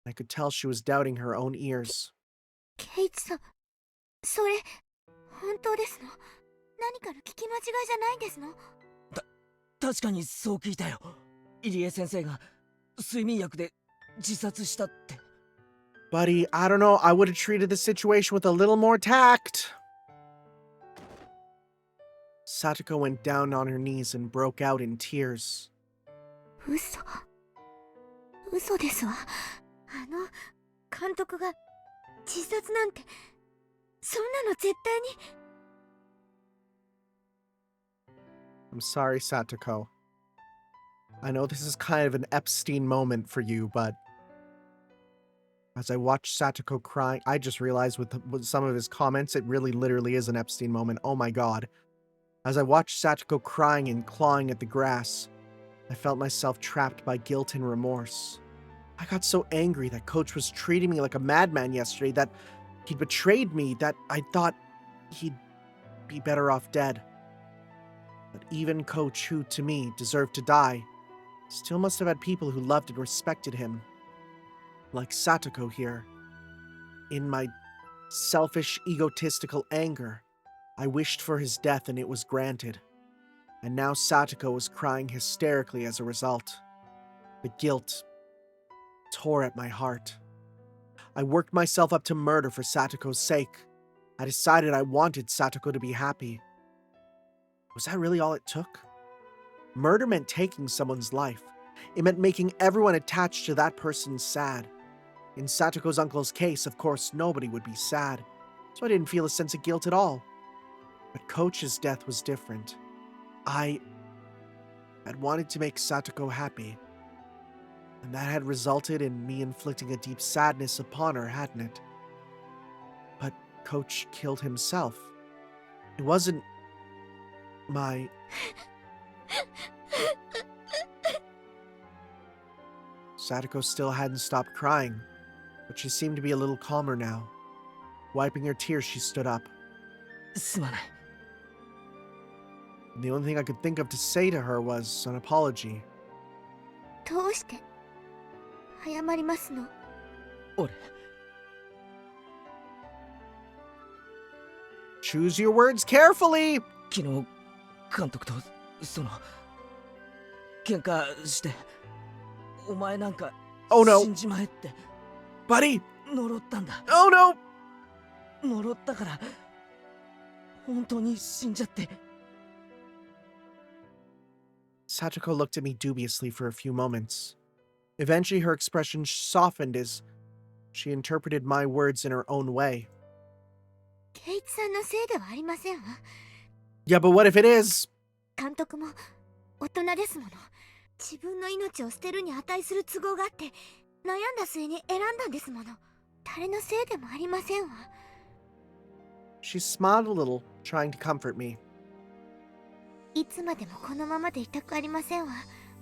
I could tell she was doubting her own ears. ケイチさん、それ、本当ですの？何かの聞き間違いじゃないんですの？確かにそう聞いたよ。入江先生が睡眠薬で自殺したって。Buddy, I don't know. I would have treated the situation with a little more tact. Satoko went down on her knees and broke out in tears. 嘘ですわ。監督が自殺なんて、そんなの絶対に。 I'm sorry, Satoko. I know this is kind of an Epstein moment for you, but As I watched Satoko crying, I just realized with some of his comments, it really literally is an Epstein moment. Oh my god. As I watched Satoko crying and clawing at the grass, I felt myself trapped by guilt and remorse. I got so angry that Coach was treating me like a madman yesterday, that he'd betrayed me, that I thought he'd be better off dead. But even Coach, who to me deserved to die, still must have had people who loved and respected him. Like Satoko here. In my selfish, egotistical anger, I wished for his death and it was granted. And now Satoko was crying hysterically as a result. The guilt tore at my heart. I worked myself up to murder for Satoko's sake. I decided I wanted Satoko to be happy. Was that really all it took? Murder meant taking someone's life. It meant making everyone attached to that person sad. In Satoko's uncle's case, of course, nobody would be sad, so I didn't feel a sense of guilt at all. But Coach's death was different. I had wanted to make Satoko happy, and that had resulted in me inflicting a deep sadness upon her, hadn't it? But Coach killed himself. It wasn't my... Satoko still hadn't stopped crying, but she seemed to be a little calmer now. Wiping her tears, she stood up. すまない。 And the only thing I could think of to say to her was an apology. どうして謝りますの？俺、 Choose your words carefully! 昨日監督と喧嘩して、お前なんか Oh no! 死んじまえって Buddy! 呪ったんだ。 Oh no! 呪ったから本当に死んじゃって。 Satoko looked at me dubiously for a few moments. Eventually her expression softened as she interpreted my words in her own way. 圭一さんのせいではありませんわ。 Yeah, but what if it is? 監督も大人ですもの。自分の命を捨てるに値する都合があって悩んだ末に選んだんですもの。誰のせいでもありませんわ。 She smiled a little, trying to comfort me. いつまでもこのままでいたくありませんわ。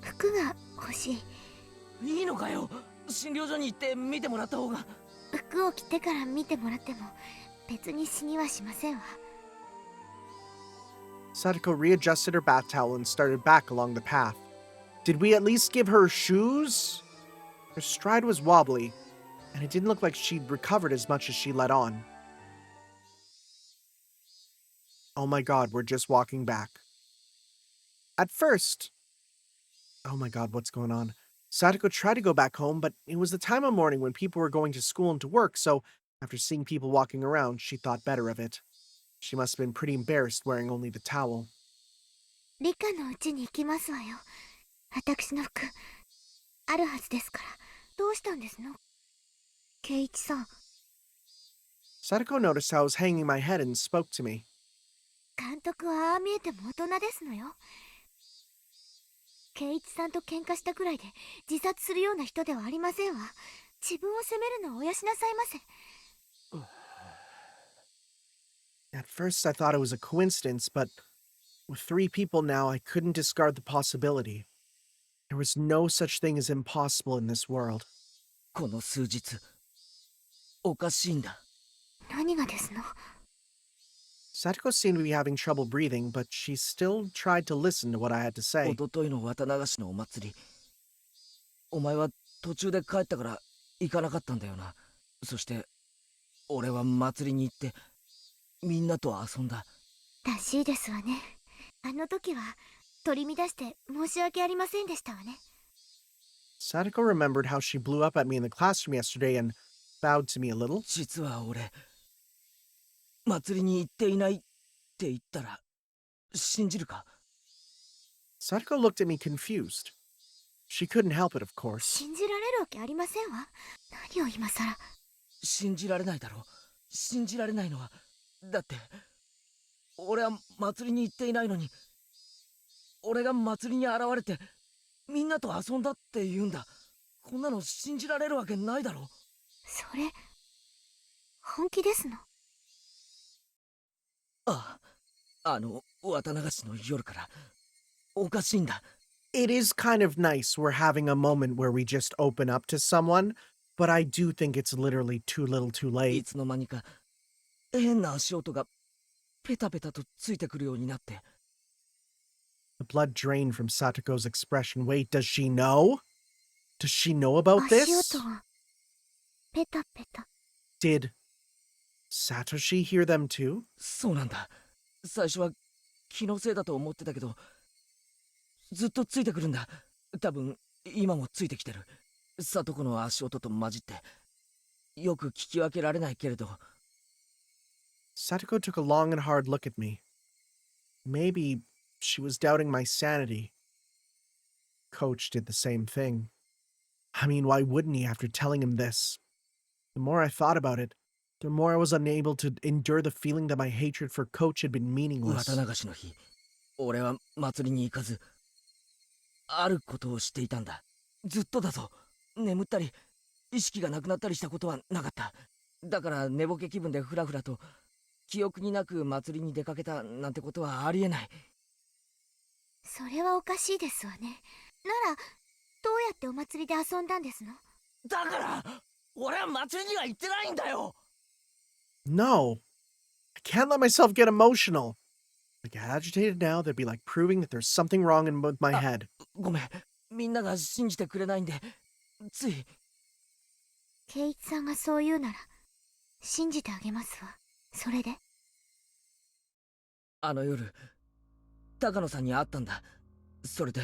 服が欲しい。いいのかよ。診療所に行って見てもらった方が。服を着てから見てもらっても別に死にはしませんわ。 Satoko readjusted her bath towel and started back along the path. Did we at least give her shoes? Her stride was wobbly, and it didn't look like she'd recovered as much as she let on. Oh my god, we're just walking back. At first... Oh my god, what's going on? Satoko tried to go back home, but it was the time of morning when people were going to school and to work, so after seeing people walking around, she thought better of it. She must have been pretty embarrassed wearing only the towel. 理科のうちに行きますわよ。私の服あるはずですから。どうしたんですの？圭一さん。 Satoko noticed how I was hanging my head and spoke to me. 監督はああ見えても大人ですのよ。圭一さんと喧嘩したくらいで自殺するような人ではありませんわ。自分を責めるのをおやしなさいませ。 At first, I thought it was a coincidence, but with 3 people now, I couldn't discard the possibility. There was no such thing as impossible in this world. この数日おかしいんだ。何がですの？ Satoko seemed to be having trouble breathing, but she still tried to listen to what I had to say. 一昨日の綿流しのお祭り、お前は途中で帰ったから行かなかったんだよな。そして俺は祭りに行ってみんなと遊んだ。らしいですわね。あの時は取り乱して申し訳ありませんでしたわね。 Satoko remembered how she blew up at me in the classroom yesterday and bowed to me a little. 実は俺祭りに行っていないって言ったら信じるか？ Satoko looked at me confused. She couldn't help it, of course. 信じられるわけありませんわ。何を今さら。信じられないだろ。信じられないのはだって俺は祭りに行っていないのに、俺が祭りに現れてみんなと遊んだって言うんだ。こんなの信じられるわけないだろ。それ本気ですの？あ、綿流しの夜からおかしいんだ。It is kind of nice we're having a moment where we just open up to someone, but I do think it's literally too little too い late. つの間にか変な足音がペタペタとついてくるようになって。The blood drained from Satoko's expression. Wait, does she know? Does she know about 足 this? 音がペタペタ。 Did Satoshi hear them too? そうなんだ。最初は気のせいだと思ってたけど、ずっとついてくるんだ。多分今もついてきてる。里子の足音と混じって。よく聞き分けられないけれど。Satoko took a long and hard look at me. Maybe she was doubting my sanity. Coach did the same thing. I mean, why wouldn't he after telling him this? The more I thought about it, the more I was unable to endure the feeling that my hatred for Coach had been meaningless. 綿流しの日、俺は祭りに行かず、あることをしていたんだ。ずっとだぞ。眠ったり、意識がなくなったりしたことはなかった。だから寝ぼけ気分でフラフラと、記憶になく祭りに出かけたなんてことはありえない。それはおかしいですわね。ならどうやってお祭りで遊んだんですの？だから俺は祭りには行ってないんだよ。 No. I can't let myself get emotional. If I get agitated now, that'd be like proving that there's something wrong with my head. ごめん、みんなが信じてくれないんで、つい。圭一さんがそう言うなら信じてあげますわ。それで？あの夜、高野さんに会ったんだ。それで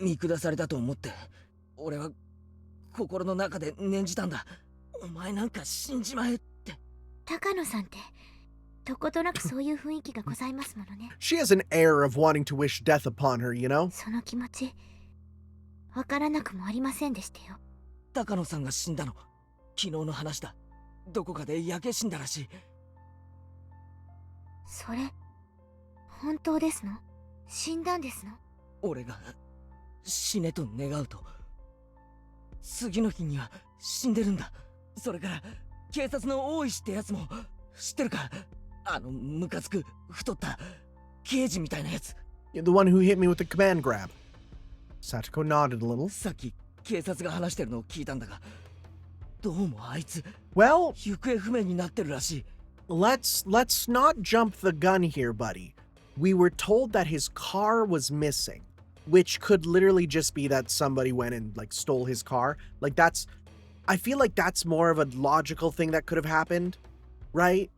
見下されたと思って、俺は心の中で念じたんだ。お前なんか死んじまえって。高野さんってどことなくそういう雰囲気がございますものね。 She has an air of wanting to wish death upon her, you know? その気持ちわからなくもありませんでしたよ。高野さんが死んだの、昨日の話だ。どこかで焼け死んだらしい。それ本当ですの？死んだんですの？俺が死ねと願うと、次の日には死んでるんだ。それから警察の大石ってやつも知ってるか？ムカつく太った刑事みたいなやつ。 The one who hit me with the command grab. Satoko nodded a little. さっき警察が話してるのを聞いたんだが、どうもあいつ Well, 行方不明になってるらしい。 let's not jump the gun here, buddy. We were told that his car was missing, which could literally just be that somebody went and like stole his car. Like I feel like that's more of a logical thing that could have happened, right?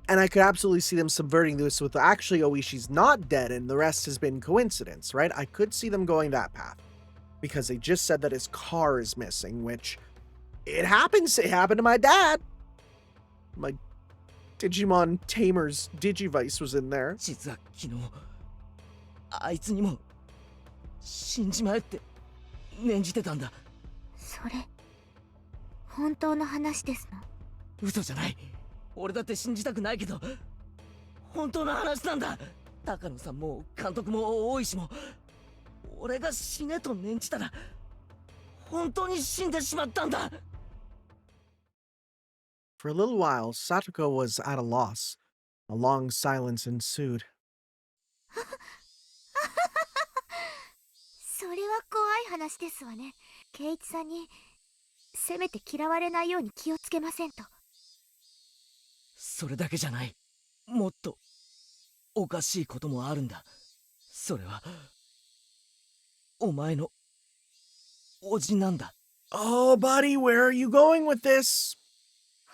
And I could absolutely see them subverting this with actually Oishi's not dead and the rest has been coincidence, right? I could see them going that path because they just said that his car is missing, which it happens. It happened to my dad. My Digimon Tamer's Digivice was in there. 実は昨日あいつにも死んじまえって念じてたんだ。それ本当の話ですの？嘘じゃない。俺だって信じたくないけど、本当の話なんだ。高野さんも監督も大石も、俺が死ねと念じたら本当に死んでしまったんだ。 For a little while, Satoko was at a loss. A long silence ensued. それは怖い話ですわね。圭一さんにせめて嫌われないように気をつけませんと。それだけじゃない。もっとおかしいこともあるんだ。それはお前のおじなんだ。 Oh, buddy, where are you going with this?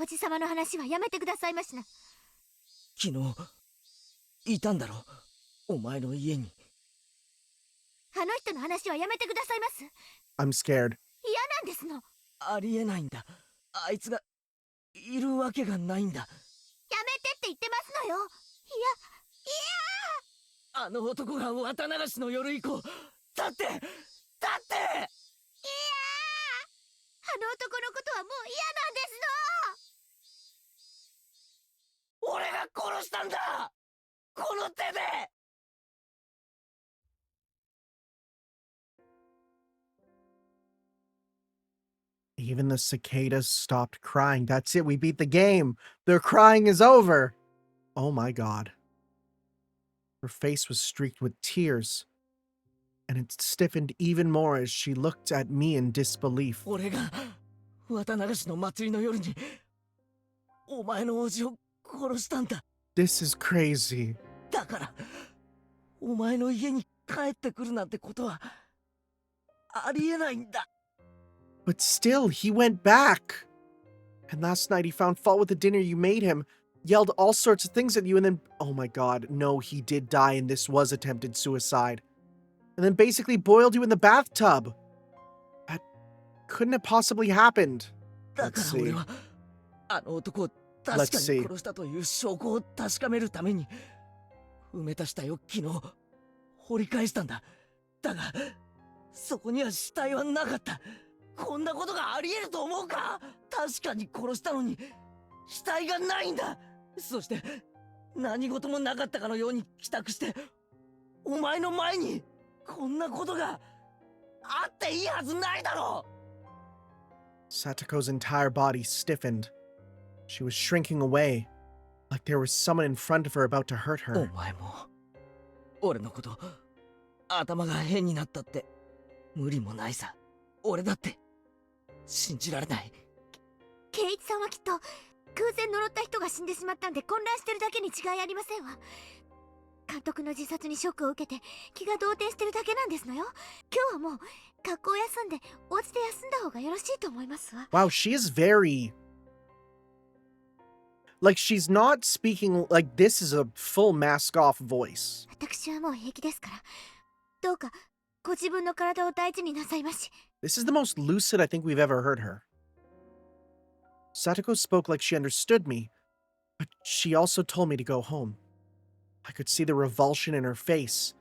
おじさまの話はやめてくださいましな。昨日いたんだろ、お前の家に。あの人の話はやめてくださいます。 I'm scared. 嫌なんですの。ありえないんだ。あいつがいるわけがないんだ。やめてって言ってますのよ。いや、あの男が綿流しの夜以降、だってあの男のことはもう嫌なんですの。俺が殺したんだ、この手で。Even the cicadas stopped crying. That's it. We beat the game. Their crying is over. Oh my god. Her face was streaked with tears, and it stiffened even more as she looked at me in disbelief. 俺が綿流しの祭りの夜にお前の王子を殺したんだ。 This is crazy. だからお前の家に帰ってくるなんてことはありえないんだ。 But still, he went back. And last night he found fault with the dinner you made him, yelled all sorts of things at you, and then, oh my god, no, he did die and this was attempted suicide. And then basically boiled you in the bathtub. That couldn't have possibly happened. だから俺はあの男を確かに殺したという証拠を確かめるために埋めた死体を昨日掘り返したんだ。だがそこには死体はなかった。こんなことがあり得ると思うか。確かに殺したのに死体がないんだ。そして何事もなかったかのように帰宅してお前の前にこんなことがあっていいはずないだろう。 Satoko's entire body stiffened. She was shrinking away, like there was someone in front of her about to hurt お her. 前も俺のこと頭が変になったって無理もないさ。俺だって信じられない。圭一さんはきっと空前呪った人が死んでしまったんで混乱してるだけに違いありませんわ。監督の自殺にショックを受けて気が動転してるだけなんですのよ。今日はもう学校を休んでお家で休んだ方がよろしいと思いますわ。 Wow, she is very... Like, she's not speaking like this is a full mask-off voice. 私はもう平気ですから、どうかご自分の体を大事になさいまし。 This is the most lucid I think we've ever heard her. Satoko spoke like she understood me, but she also told me to go home. I could see the revulsion in her face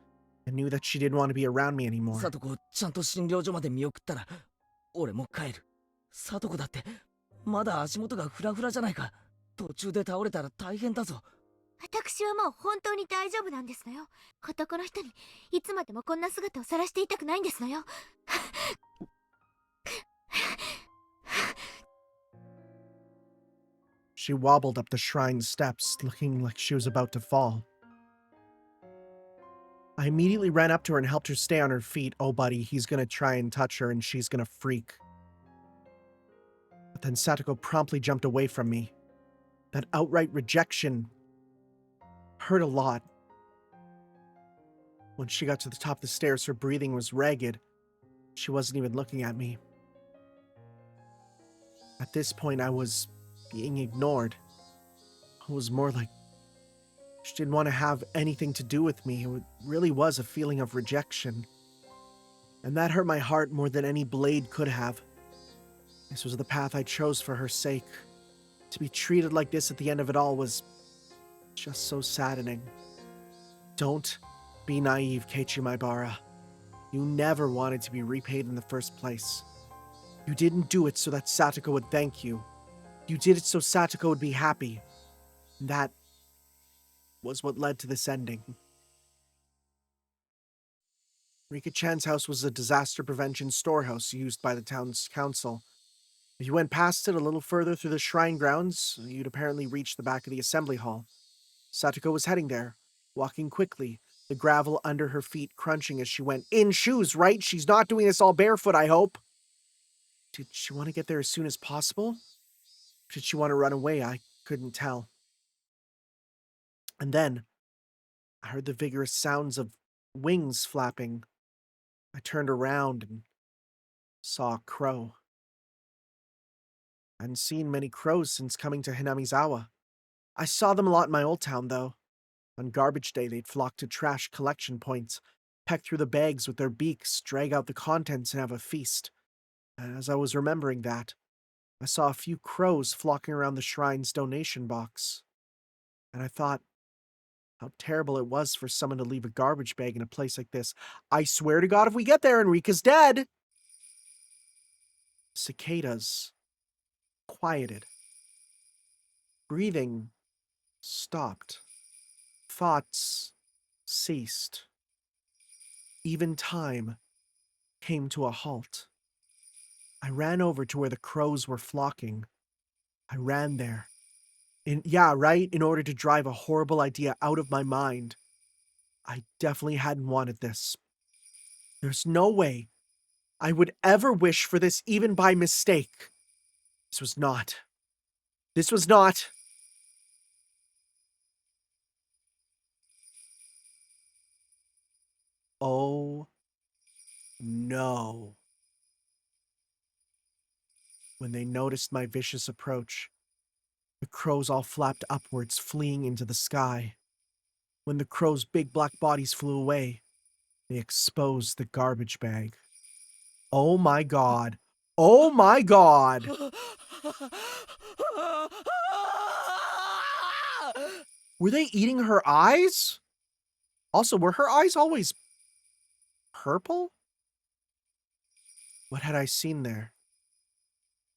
and knew that she didn't want to be around me anymore. サトコをちゃんと診療所まで見送ったら俺も帰る。サトコだってまだ足元がフラフラじゃないか。途中で倒れたら大変だぞ。私はもう本当に大丈夫なんですのよ。男の人にいつまでもこんな姿を晒していたくないんですのよ。She wobbled up the shrine steps, looking like she was about to fall. I immediately ran up to her and helped her stay on her feet. Oh, buddy, he's gonna try and touch her and she's gonna freak. But then Satoko promptly jumped away from me. That outright rejection hurt a lot. When she got to the top of the stairs, her breathing was ragged. She wasn't even looking at me. At this point, I was being ignored. It was more like she didn't want to have anything to do with me. It really was a feeling of rejection. And that hurt my heart more than any blade could have. This was the path I chose for her sake. To be treated like this at the end of it all was just so saddening. Don't be naive, Keiichi Maibara. You never wanted to be repaid in the first place. You didn't do it so that Satoko would thank you. You did it so Satoko would be happy. And that was what led to this ending. Rika-chan's house was a disaster prevention storehouse used by the town's council. If you went past it a little further through the shrine grounds, you'd apparently reach the back of the assembly hall. Satoko was heading there, walking quickly, the gravel under her feet crunching as she went. In shoes, right? She's not doing this all barefoot, I hope. Did she want to get there as soon as possible? Did she want to run away? I couldn't tell. And then, I heard the vigorous sounds of wings flapping. I turned around and saw a crow. I hadn't seen many crows since coming to Hinamizawa. I saw them a lot in my old town, though. On garbage day, they'd flock to trash collection points, peck through the bags with their beaks, drag out the contents, and have a feast. As I was remembering that, I saw a few crows flocking around the shrine's donation box. And I thought how terrible it was for someone to leave a garbage bag in a place like this. I swear to God, if we get there and Rika's dead! Cicadas quieted. Breathing stopped. Thoughts ceased. Even time came to a halt. I ran over to where the crows were flocking. I ran there. Yeah, right, in order to drive a horrible idea out of my mind. I definitely hadn't wanted this. There's no way I would ever wish for this even by mistake. This was not. This was not. Oh no. When they noticed my vicious approach, the crows all flapped upwards, fleeing into the sky. When the crows' big black bodies flew away, they exposed the garbage bag. Oh my god. Oh my god! Were they eating her eyes? Also, were her eyes always purple? What had I seen there?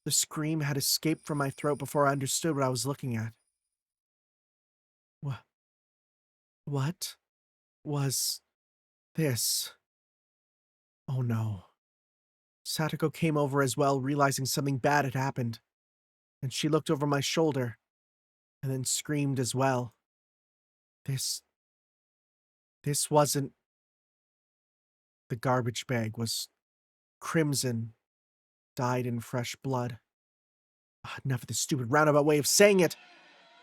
The scream had escaped from my throat before I understood what I was looking at. What was this? Oh no. Satoko came over as well, realizing something bad had happened, and she looked over my shoulder and then screamed as well. This wasn't. The garbage bag was crimson, dyed in fresh blood. Enough of this stupid roundabout way of saying it.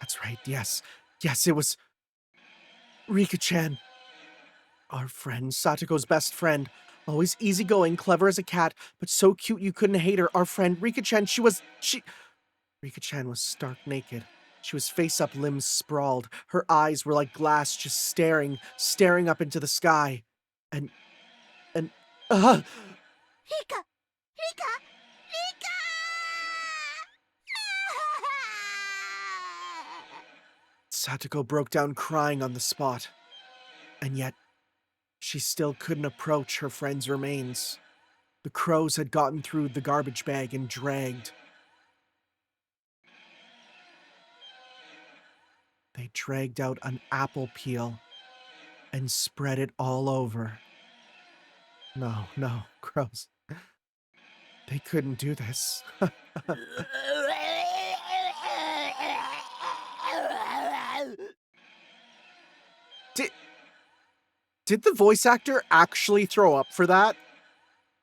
That's right, yes. Yes, it was Rika-chan. Our friend, Satoko's best friend. Always easygoing, clever as a cat, but so cute you couldn't hate her. Our friend, Rika-chan, Rika-chan was stark naked. She was face up, limbs sprawled. Her eyes were like glass, just staring up into the sky. And, Rika! Rika! Rika! Satoko broke down crying on the spot. And yet, she still couldn't approach her friend's remains. The crows had gotten through the garbage bag and dragged. They dragged out an apple peel and spread it all over. No, crows. They couldn't do this. Did the voice actor actually throw up for that?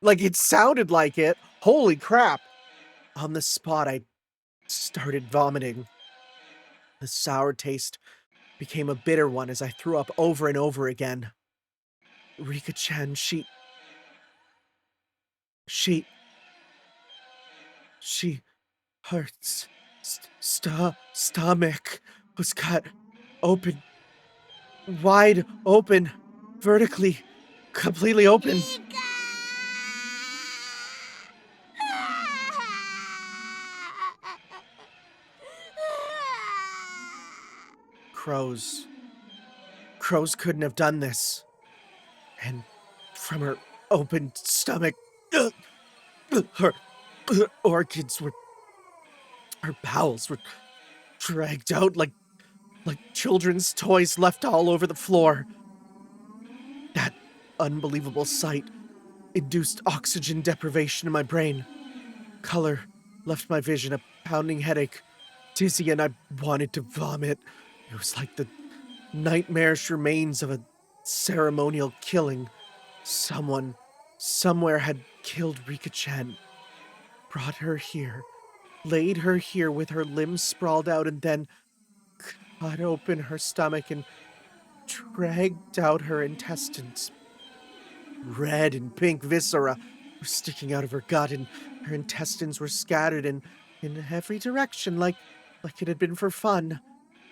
Like, it sounded like it. Holy crap. On the spot, I started vomiting. The sour taste became a bitter one as I threw up over and over again. Rika-chan, her stomach was cut open, wide open, vertically, completely open. Crows couldn't have done this. And from her open stomach, her organs were, her bowels were dragged out like children's toys left all over the floor. That unbelievable sight induced oxygen deprivation in my brain. Color left my vision, a pounding headache, dizzy, and I wanted to vomit. It was like the nightmarish remains of a ceremonial killing. Someone, somewhere had killed Rika-chan, brought her here, laid her here with her limbs sprawled out, and then cut open her stomach and dragged out her intestines. Red and pink viscera were sticking out of her gut, and her intestines were scattered in every direction, like it had been for fun.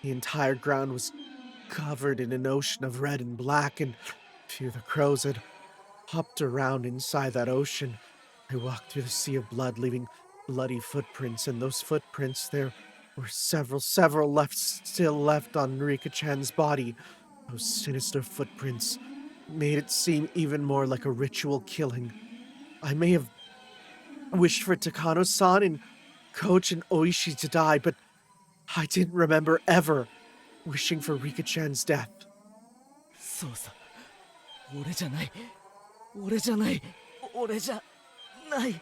The entire ground was covered in an ocean of red and black, and few of the crows had hopped around inside that ocean. I walked through the sea of blood, leaving bloody footprints, and those footprints, there were several still left on Rika-chan's body. Those sinister footprints made it seem even more like a ritual killing. I may have wished for Takano-san and Coach and Oishi to die, but I didn't remember ever wishing for Rika-chan's death. そうさ、俺じゃない、俺じゃない、俺じゃない。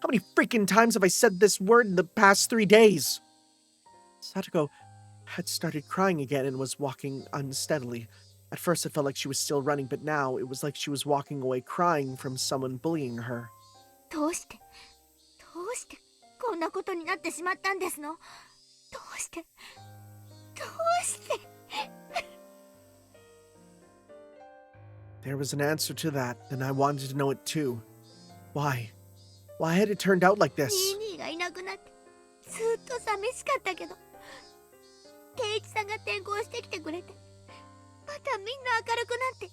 How many freaking times have I said this word in the past 3 days? Satoko had started crying again and was walking unsteadily. At first it felt like she was still running, but now it was like she was walking away crying from someone bullying her. どうしてこんなことになってしまったんですの？どうして There was an answer to that, and I wanted to know it too. Why? Why had it turned out like this? ニーニーがいなくなってずっと寂しかったけど、圭一さんが転校してきてくれて、またみんな明るくなって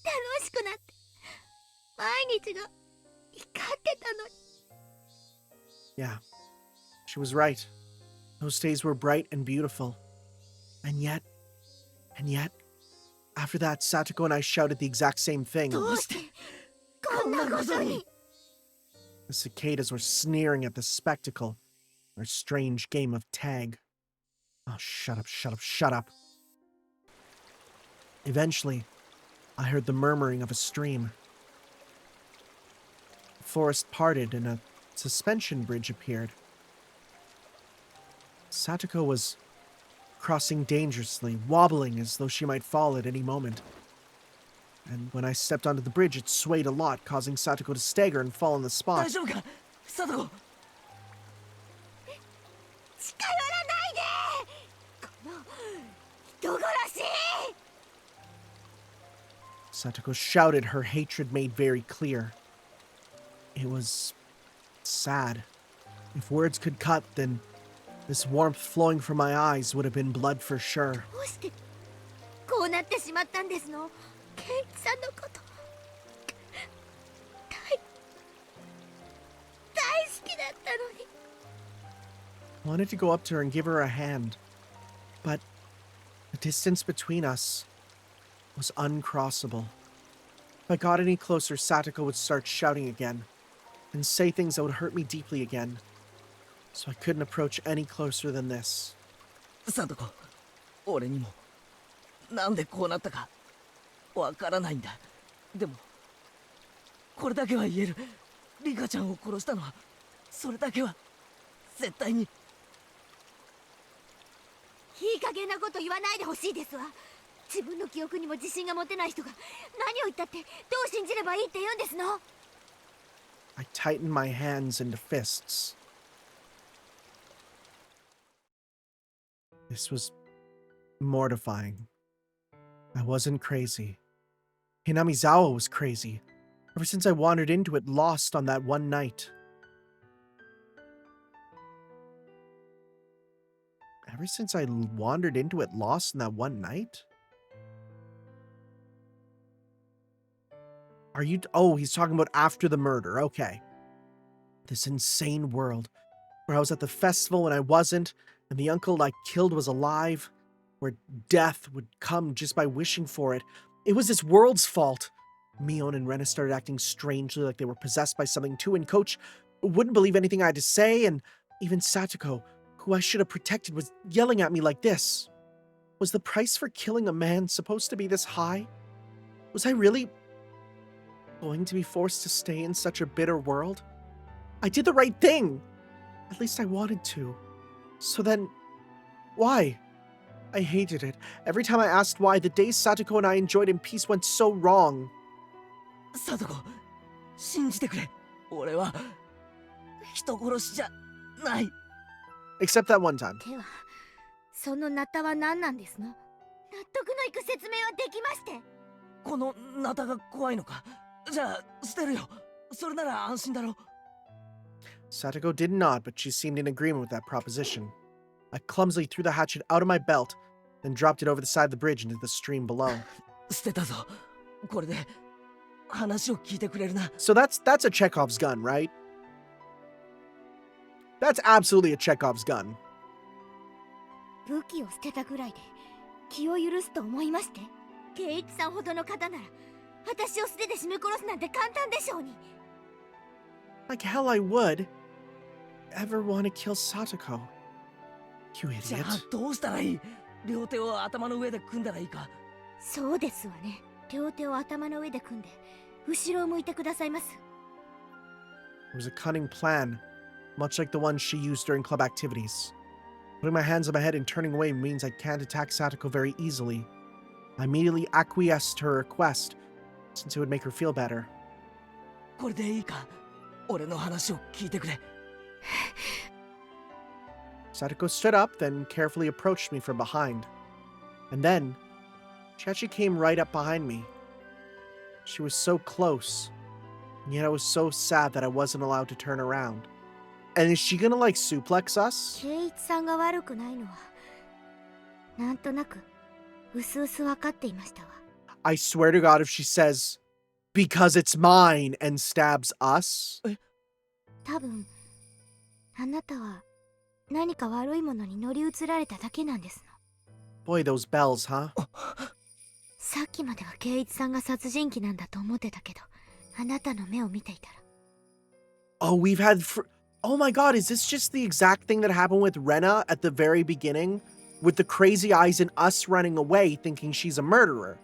楽しくなって、毎日が光ってたのに。 Yeah, she was right. Those days were bright and beautiful. And yet, after that, Satoko and I shouted the exact same thing. どうしてこんなことに。 The cicadas were sneering at the spectacle, our strange game of tag. Oh, shut up, shut up, shut up. Eventually, I heard the murmuring of a stream. The forest parted and a suspension bridge appeared. Satoko was crossing dangerously, wobbling as though she might fall at any moment. And when I stepped onto the bridge, it swayed a lot, causing Satoko to stagger and fall on the spot. 大丈夫かサトコ。近寄らないで、この人殺し。 Satoko shouted, her hatred made very clear. It was sad. If words could cut, then this warmth flowing from my eyes would have been blood for sure. どうしてこうなってしまったんですの？圭一さんのこと大好きだったのに。 I wanted to go up to her and give her a hand, but the distance between us was uncrossable. If I got any closer, Satoko would start shouting again and say things that would hurt me deeply again. So I couldn't approach any closer than this. サトコ、俺にもなんでこうなったかわからないんだ。でもこれだけは言える。リカちゃんを殺したのはそれだけは絶対に。いい加減なこと言わないでほしいですわ。自分の記憶にも自信が持てない人が何を言ったってどう信じればいいって言うんですの？ I tightened my hands into fists. This was mortifying. I wasn't crazy. Hinamizawa was crazy. Ever since I wandered into it, lost on that one night. Ever since I wandered into it, lost on that one night? Are you... Oh, he's talking about after the murder. Okay. This insane world, where I was at the festival when I wasn't, and the uncle I killed was alive, where death would come just by wishing for it. It was this world's fault. Mion and Rena started acting strangely, like they were possessed by something too, and Coach wouldn't believe anything I had to say, and even Satoko, who I should have protected, was yelling at me like this. Was the price for killing a man supposed to be this high? Was I really going to be forced to stay in such a bitter world? I did the right thing! At least I wanted to. So then, why? I hated it. Every time I asked why, the days Satoko and I enjoyed in peace went so wrong. サトコ、信じてくれ。俺は人殺しじゃない。 Except that one time. では、そのナタは何なんですの？納得のいく説明はできまして。このナタが怖いのか。じゃあ捨てるよ。それなら安心だろ。 Satoko did not, but she seemed in agreement with that proposition. I clumsily threw the hatchet out of my belt, then dropped it over the side of the bridge into the stream below. 捨てたぞ。これで話を聞いてくれるな。 So that's a Chekhov's gun, right? That's absolutely a Chekhov's gun. 武器を捨てたぐらいで気を許すと思いまして。圭一さんほどの方なら私を素手で絞め殺すなんて簡単でしょうに。 Like hell I would. Ever want to kill Satoko? You じゃ idiot. あどうしたらいい？両手を頭の上で組んだらいいか。そうですわね。両手を頭の上で組んで後ろを向いてくださいます。It was a cunning plan, much like the one she used during club activities. Putting my hands on my head and turning away means I can't attack Satoko very easily. I immediately acquiesced to her request, since it would make her feel better. これでいいか俺の話を聞いてくれ Satoko stood up, then carefully approached me from behind. And then, she actually came right up behind me. She was so close, and yet I was so sad that I wasn't allowed to turn around. And is she gonna, like, suplex us? 圭一さんが悪くないのはなんとなくうすうす分かっていましたわ。 I swear to God if she says, because it's mine, and stabs us. 多分あなたは何か悪いものに乗り移られただけなんですの。 Boy, those bells, huh? さっきまでは圭一さんが殺人鬼なんだと思ってたけど、あなたの目を見ていたら。 Oh, we've had... Oh my God, is this just the exact thing that happened with Rena at the very beginning? With the crazy eyes and us running away thinking she's a murderer.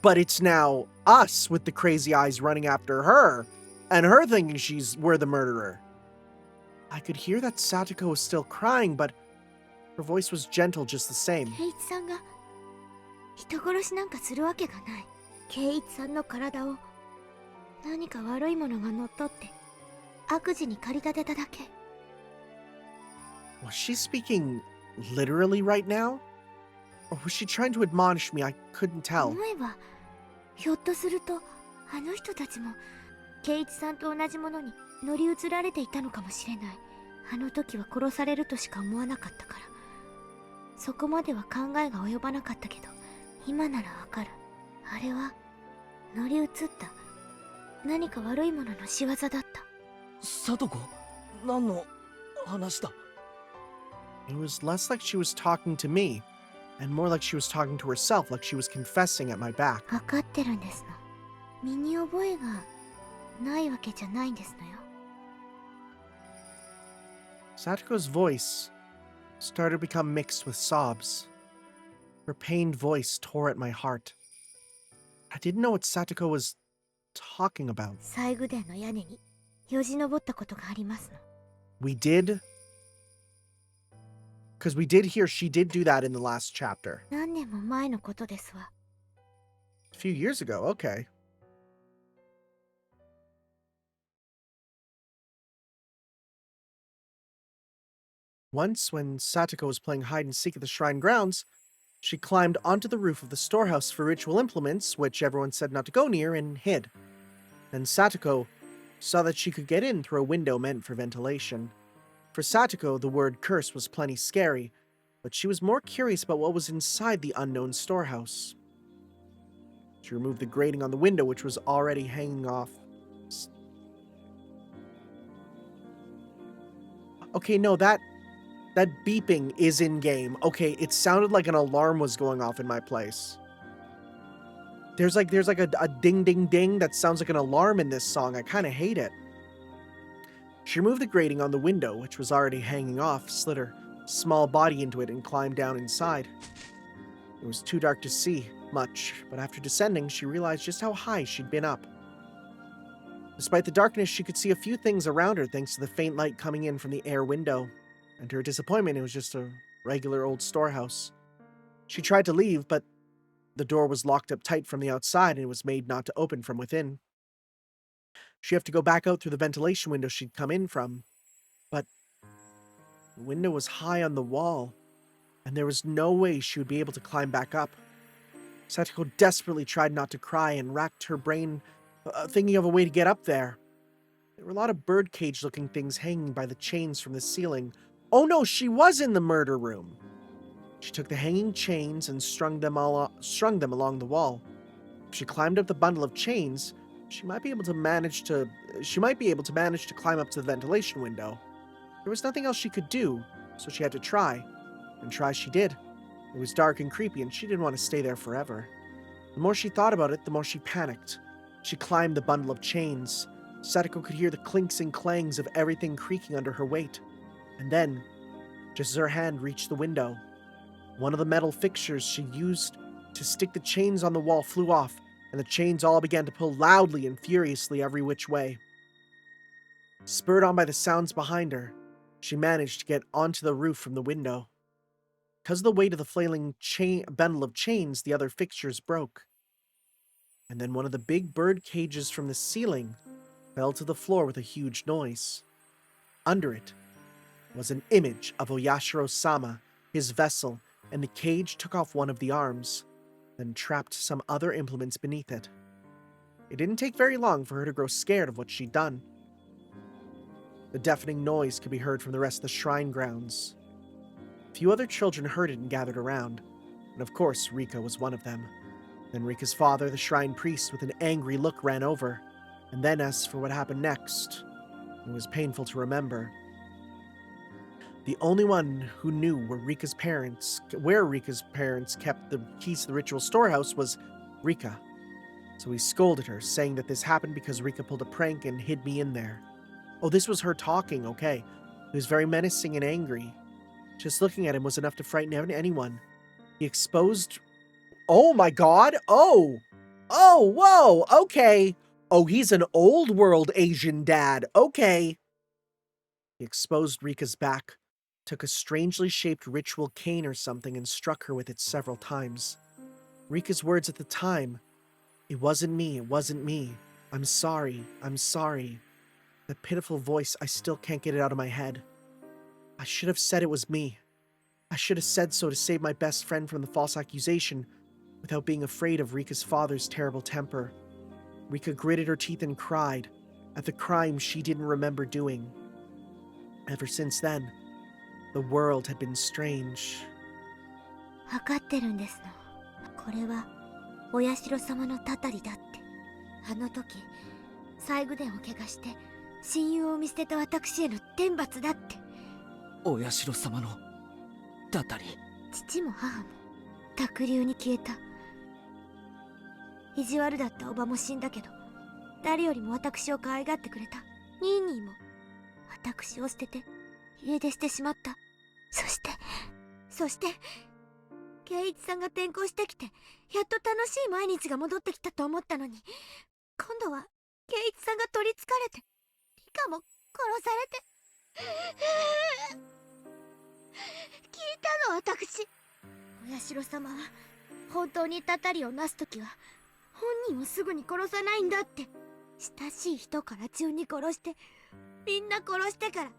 But it's now us with the crazy eyes running after her, and her thinking we're the murderer. I could hear that Satoko was still crying, but her voice was gentle just the same. 圭一さんが人殺しなんかするわけがない。圭一さんの体を何か悪いものが乗っ取って悪事に駆り立てただけ。 Was she speaking literally right now? Or was she trying to admonish me? I couldn't tell. 思えばひょっとするとあの人たちも圭一さんと同じものに乗り移られていたのかもしれない。あの時は殺されるとしか思わなかったから。そこまでは考えが及ばなかったけど、今ならわかる。あれは乗り移った何か悪いものの仕業だった。サトコ何の話だ It was less like she was talking to me, and more like she was talking to herself, like she was confessing at my back. わかってるんですの。身に覚えがないわけじゃないんですのよ。 Satoko's voice started to become mixed with sobs. Her pained voice tore at my heart. I didn't know what Satoko was talking about. 西宮殿の屋根によじ登ったことがありますの。 We did? Because we did hear she did do that in the last chapter. 何年も前のことですわ。 A few years ago, okay. Once, when Satoko was playing hide and seek at the shrine grounds, she climbed onto the roof of the storehouse for ritual implements, which everyone said not to go near, and hid. Then Satoko saw that she could get in through a window meant for ventilation. For Satoko, the word curse was plenty scary, but she was more curious about what was inside the unknown storehouse. She removed the grating on the window, which was already hanging off. Okay, no, that beeping is in-game. Okay, it sounded like an alarm was going off in my place. There's like a ding ding ding that sounds like an alarm in this song. I kind of hate it. She removed the grating on the window, which was already hanging off, slid her small body into it, and climbed down inside. It was too dark to see much, but after descending, she realized just how high she'd been up. Despite the darkness, she could see a few things around her thanks to the faint light coming in from the air window. And to her disappointment, it was just a regular old storehouse. She tried to leave, but the door was locked up tight from the outside and it was made not to open from within. She'd have to go back out through the ventilation window she'd come in from. But the window was high on the wall, and there was no way she would be able to climb back up. Satoko desperately tried not to cry and racked her brain, thinking of a way to get up there. There were a lot of birdcage-looking things hanging by the chains from the ceiling. Oh no, she was in the murder room! She took the hanging chains and strung them along the wall. If she climbed up the bundle of chains, she might be able to manage to climb up to the ventilation window. There was nothing else she could do, so she had to try. And try she did. It was dark and creepy, and she didn't want to stay there forever. The more she thought about it, the more she panicked. She climbed the bundle of chains. Satoko could hear the clinks and clangs of everything creaking under her weight. And then, just as her hand reached the window, one of the metal fixtures she used to stick the chains on the wall flew off, and the chains all began to pull loudly and furiously every which way. Spurred on by the sounds behind her, she managed to get onto the roof from the window. Because of the weight of the flailing bundle of chains, the other fixtures broke. And then one of the big bird cages from the ceiling fell to the floor with a huge noise. Under it was an image of Oyashiro-sama, his vessel, and the cage took off one of the arms, then trapped some other implements beneath it. It didn't take very long for her to grow scared of what she'd done. The deafening noise could be heard from the rest of the shrine grounds. A few other children heard it and gathered around, and of course Rika was one of them. Then Rika's father, the shrine priest, with an angry look ran over, and then as for what happened next, it was painful to remember. The only one who knew where Rika's parents kept the keys to the ritual storehouse was Rika. So he scolded her, saying that this happened because Rika pulled a prank and hid me in there. Oh, this was her talking, okay. He was very menacing and angry. Just looking at him was enough to frighten anyone. He exposed... Oh my god! Oh! Oh, whoa! Okay! Oh, he's an old world Asian dad. Okay! He exposed Rika's back, took a strangely shaped ritual cane or something and struck her with it several times. Rika's words at the time, "It wasn't me, it wasn't me. I'm sorry, I'm sorry." That pitiful voice, I still can't get it out of my head. I should have said it was me. I should have said so to save my best friend from the false accusation, without being afraid of Rika's father's terrible temper. Rika gritted her teeth and cried at the crime she didn't remember doing. Ever since then, the world had been strange. 分かってるんですの。これはお社様のたたりだって。あの時、最後伝を怪我して親友を見捨てた私への天罰だって。お社様のたたり。父も母も濁流に消えた。意地悪だったおばも死んだけど、誰よりも私を可愛がってくれたニーニーも私を捨てて家出してしまった。そして圭一さんが転校してきて、やっと楽しい毎日が戻ってきたと思ったのに、今度は圭一さんが取りつかれて、リカも殺されて。聞いたの私。お社様は本当にたたりをなすときは本人をすぐに殺さないんだって。親しい人から順に殺して、みんな殺してから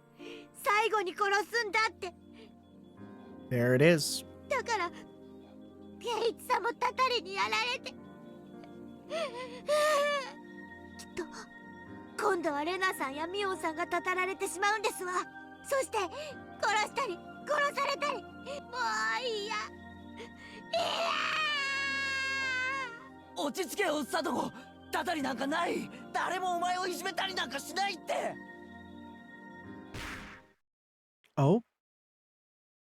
最後に殺すんだって。 There it is. だから圭一さんもたたりにやられて、きっと今度はレナさんやミオンさんがたたられてしまうんですわ。そして殺したり殺されたり、もういや落ち着けよ佐藤。たたりなんかない。誰もお前をいじめたりなんかしないって。 Oh?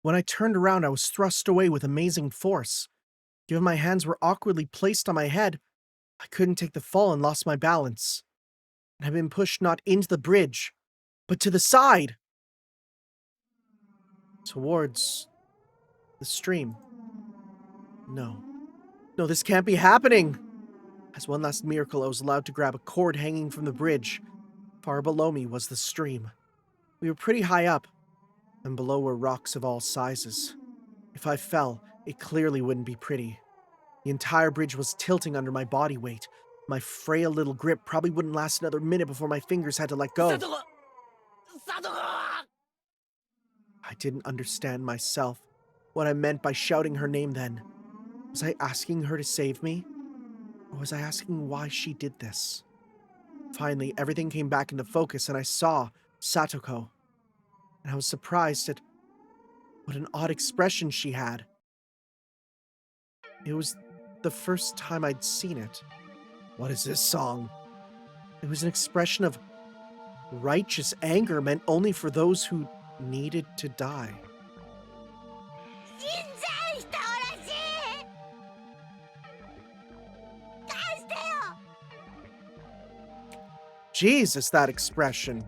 When I turned around, I was thrust away with amazing force. Given my hands were awkwardly placed on my head, I couldn't take the fall and lost my balance. And I'd been pushed not into the bridge, but to the side! Towards the stream. No, this can't be happening! As one last miracle, I was allowed to grab a cord hanging from the bridge. Far below me was the stream. We were pretty high up, and below were rocks of all sizes. If I fell, it clearly wouldn't be pretty. The entire bridge was tilting under my body weight. My frail little grip probably wouldn't last another minute before my fingers had to let go. I didn't understand myself what I meant by shouting her name then. Was I asking her to save me? Or was I asking why she did this? Finally, everything came back into focus and I saw Satoko. And I was surprised at what an odd expression she had. It was the first time I'd seen it. What is this song? It was an expression of righteous anger meant only for those who needed to die. Jesus, that expression.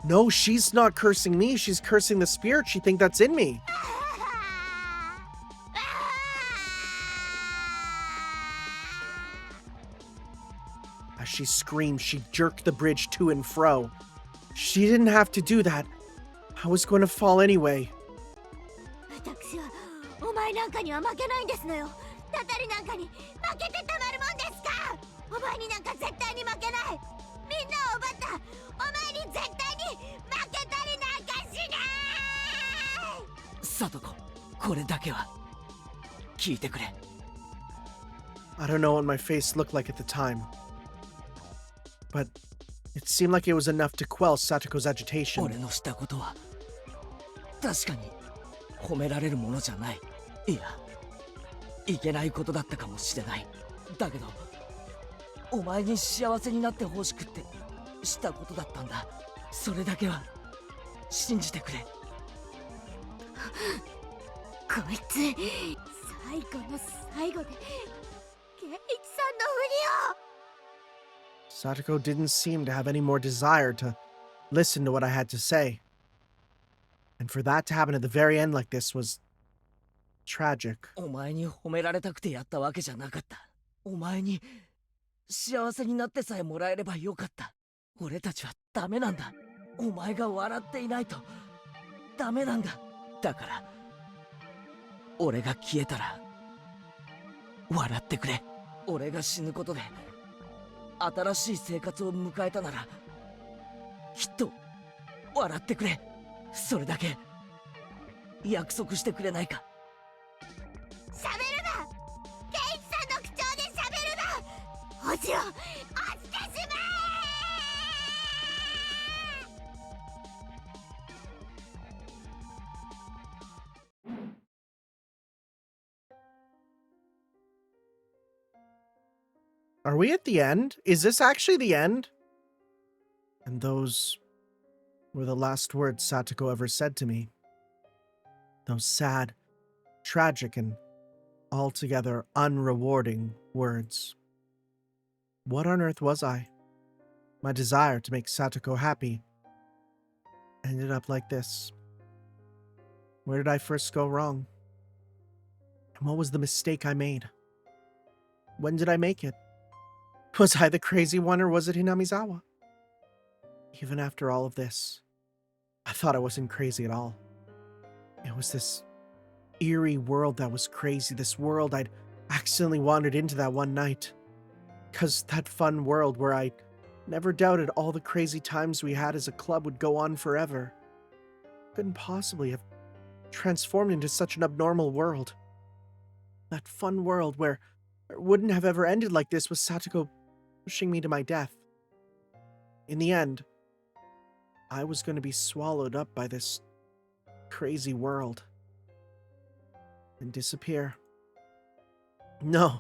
No, she's not cursing me. She's cursing the spirit she thinks that's in me. As she screamed, she jerked the bridge to and fro. She didn't have to do that. I was going to fall anyway. 私はお前なんかには負けないんですのよ。タタリなんかに負けてたまるもんですか。お前になんか絶対に負けない。みんなを奪ったお前に絶対に負けたりなんかしない。サトコ、これだけは聞いてくれ。 I don't know what my face looked like at the time, but it seemed like it was enough to quell Satoko's agitation. 俺のしたことは確かに褒められるものじゃない。いや、いけないことだったかもしれない。だけどお前に幸せになってほしくってしたことだったんだ。それだけは信じてくれ。こいつ最後の最後でケイイチさんのふりを。 Satoko didn't seem to have any more desire to listen to what I had to say. And for that to happen at the very end like this was tragic. お前に褒められたくてやったわけじゃなかった。お前に幸せになってさえもらえればよかった。俺たちはダメなんだ。お前が笑っていないとダメなんだ。だから俺が消えたら笑ってくれ。俺が死ぬことで新しい生活を迎えたならきっと笑ってくれ。それだけ約束してくれないか。喋るな。ケイイチさんの口調で喋るな。落ちろ。落ちてしまえ。 Are we at the end? Is this actually the end? And those were the last words Satoko ever said to me. Those sad, tragic, and altogether unrewarding words. What on earth was I? My desire to make Satoko happy ended up like this. Where did I first go wrong? And what was the mistake I made? When did I make it? Was I the crazy one, or was it Hinamizawa? Even after all of this, I thought I wasn't crazy at all. It was this eerie world that was crazy, this world I'd accidentally wandered into that one night. 'Cause that fun world where I never doubted all the crazy times we had as a club would go on forever. Couldn't possibly have transformed into such an abnormal world. That fun world where it wouldn't have ever ended like this with Satoko pushing me to my death. In the end, I was going to be swallowed up by this crazy world and disappear. No,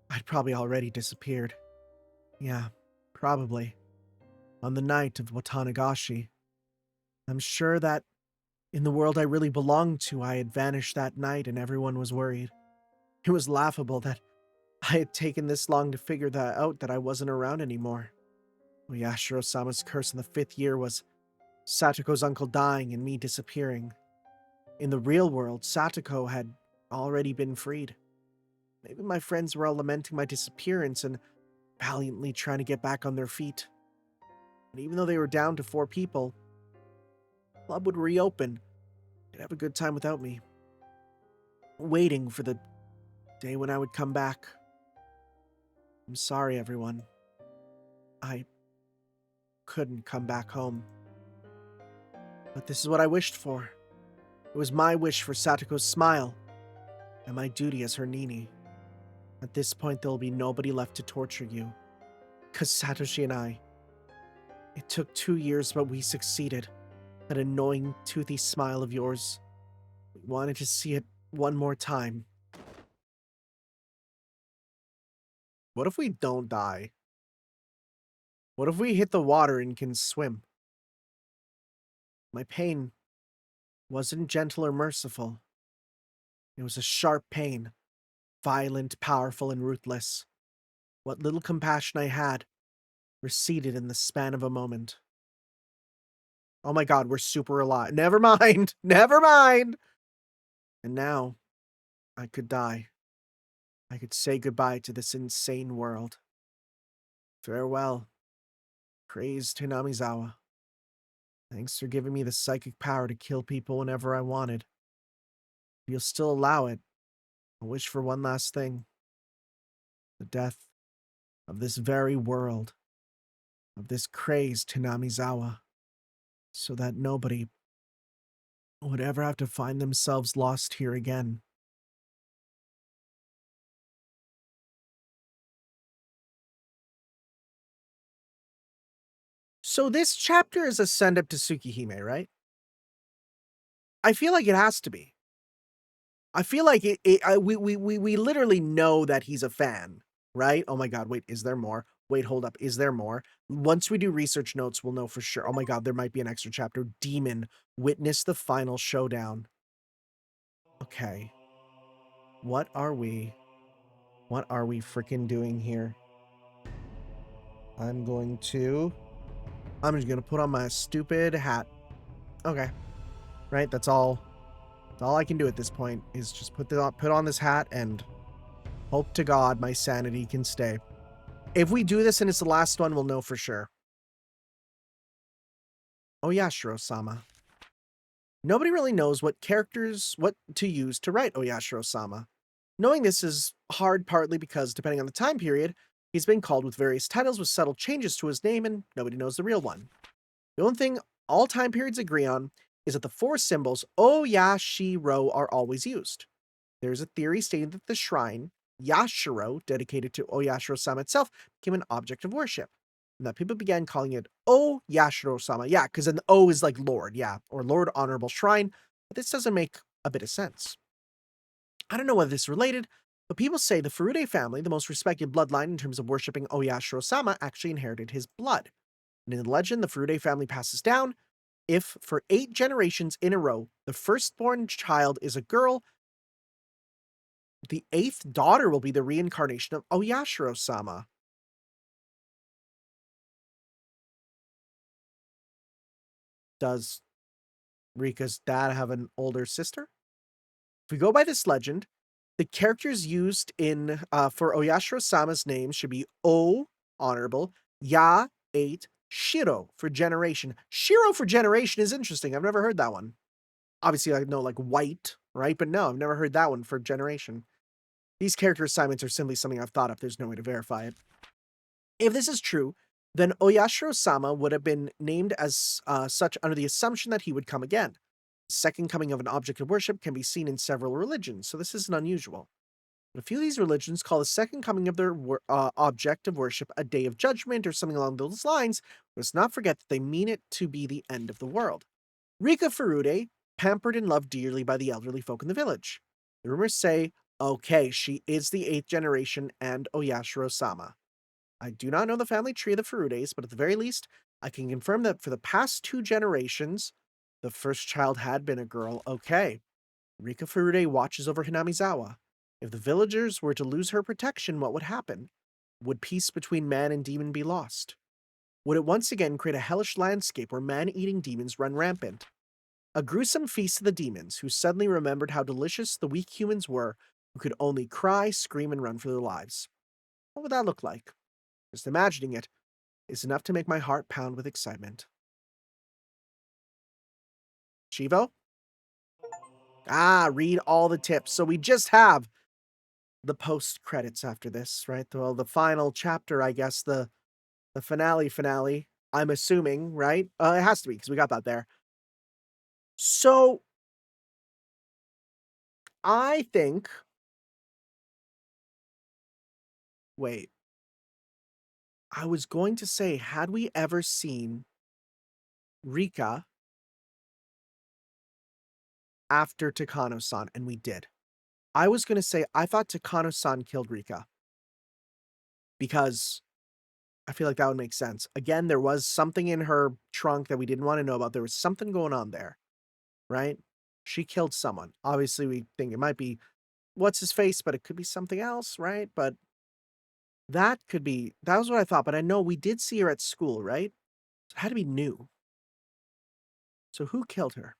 I'd probably already disappeared. Yeah, probably. On the night of Watanagashi. I'm sure that in the world I really belonged to, I had vanished that night and everyone was worried. It was laughable that I had taken this long to figure that out, that I wasn't around anymore. Well, Yashiro-sama's curse in the 5th year was Satoko's uncle dying and me disappearing. In the real world, Satoko had already been freed. Maybe my friends were all lamenting my disappearance and valiantly trying to get back on their feet. And even though they were down to 4 people, the club would reopen. They'd have a good time without me. Waiting for the day when I would come back. I'm sorry, everyone. I couldn't come back home. But this is what I wished for. It was my wish for Satoko's smile, and my duty as her Nini. At this point, there will be nobody left to torture you. 'Cause Satoshi and I, it took 2 years, but we succeeded. That annoying, toothy smile of yours. We wanted to see it one more time. What if we don't die? What if we hit the water and can swim? My pain wasn't gentle or merciful. It was a sharp pain, violent, powerful, and ruthless. What little compassion I had receded in the span of a moment. Oh my god, we're super alive. Never mind! Never mind! And now, I could die. I could say goodbye to this insane world. Farewell, crazed Hinamizawa. Thanks for giving me the psychic power to kill people whenever I wanted. If you'll still allow it, I wish for one last thing. The death of this very world, of this crazed Hinamizawa, so that nobody would ever have to find themselves lost here again. So this chapter is a send-up to Tsukihime, right? I feel like it has to be. I feel like we literally know that he's a fan, right? Oh my god, wait, is there more? Wait, hold up, is there more? Once we do research notes, we'll know for sure. Oh my god, there might be an extra chapter. Demon, witness the final showdown. Okay. What are we freaking doing here? I'm just gonna put on my stupid hat. Okay. Right, that's all I can do at this point is just put on this hat and hope to God my sanity can stay. If we do this and it's the last one, we'll know for sure. Oyashiro-sama. Nobody really knows what to use to write Oyashiro-sama. Knowing this is hard partly because, depending on the time period, he's been called with various titles with subtle changes to his name and nobody knows the real one. The only thing all time periods agree on is that the 4 symbols Oyashiro are always used. There's a theory stating that the shrine, Yashiro, dedicated to Oyashiro-sama itself, became an object of worship, and that people began calling it O Yashiro-sama. Yeah, because then the O is like Lord, yeah, or Lord Honorable Shrine, but this doesn't make a bit of sense. I don't know whether this is related, but people say the Furude family, the most respected bloodline in terms of worshipping Oyashiro-sama, actually inherited his blood. And in the legend, the Furude family passes down if, for 8 generations in a row, the firstborn child is a girl, the 8th daughter will be the reincarnation of Oyashiro-sama. Does Rika's dad have an older sister? If we go by this legend, the characters used in for Oyashiro-sama's name should be O, honorable, Ya, 8, Shiro for generation. Shiro for generation is interesting. I've never heard that one. Obviously, I know like white, right? But no, I've never heard that one for generation. These character assignments are simply something I've thought up. There's no way to verify it. If this is true, then Oyashiro-sama would have been named as such under the assumption that he would come again. The second coming of an object of worship can be seen in several religions, so this isn't unusual. But a few of these religions call the second coming of their object of worship a day of judgment or something along those lines. Let's not forget that they mean it to be the end of the world. Rika Furude, pampered and loved dearly by the elderly folk in the village. The rumors say, okay, she is the 8th generation and Oyashiro-sama. I do not know the family tree of the Furudes, but at the very least, I can confirm that for the past 2 generations, the first child had been a girl. Okay. Rika Furude watches over Hinamizawa. If the villagers were to lose her protection, what would happen? Would peace between man and demon be lost? Would it once again create a hellish landscape where man-eating demons run rampant? A gruesome feast of the demons, who suddenly remembered how delicious the weak humans were, who could only cry, scream, and run for their lives. What would that look like? Just imagining it is enough to make my heart pound with excitement. Chivo? Read all the tips. So we just have the post credits after this, right? Well, the final chapter, I guess, the finale. I'm assuming, right? It has to be because we got that there. So I think. Wait. I was going to say, had we ever seen Rika after Takano-san? And we did. I was going to say, I thought Takano-san killed Rika. Because I feel like that would make sense. Again, there was something in her trunk that we didn't want to know about. There was something going on there, right? She killed someone. Obviously, we think it might be what's his face, but it could be something else, right? But that was what I thought. But I know we did see her at school, right? So it had to be new. So who killed her?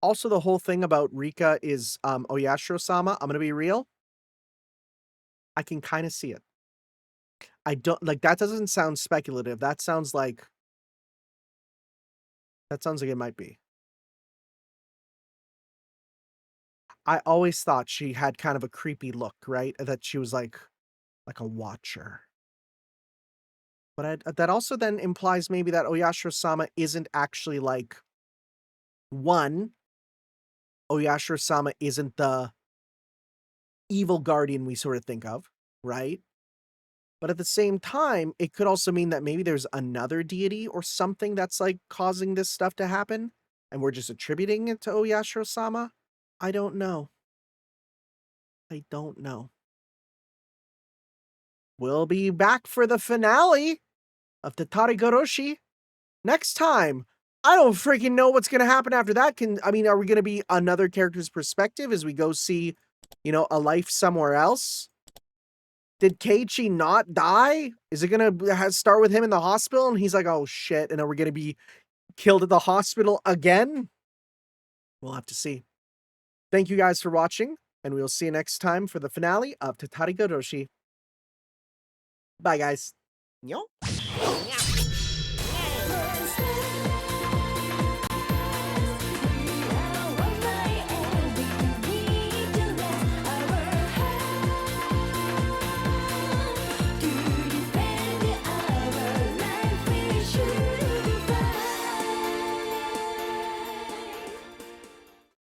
Also, the whole thing about Rika is Oyashiro-sama. I'm going to be real. I can kind of see it. I don't like that doesn't sound speculative. That sounds like it might be. I always thought she had kind of a creepy look, right? That she was like a watcher. But that also then implies maybe that Oyashiro-sama isn't actually like one. Oyashiro-sama isn't the evil guardian we sort of think of, right? But at the same time, it could also mean that maybe there's another deity or something that's like causing this stuff to happen, and we're just attributing it to Oyashiro-sama. I don't know. I don't know. We'll be back for the finale of Tatarigoroshi next time. I don't freaking know what's gonna happen after that. Are we gonna be another character's perspective as we go see, a life somewhere else? Did Keiichi not die? Is it gonna start with him in the hospital and he's like, oh shit, and are we gonna be killed at the hospital again? We'll have to see. Thank you guys for watching, and we'll see you next time for the finale of Tatarigoroshi. Bye, guys. Yo.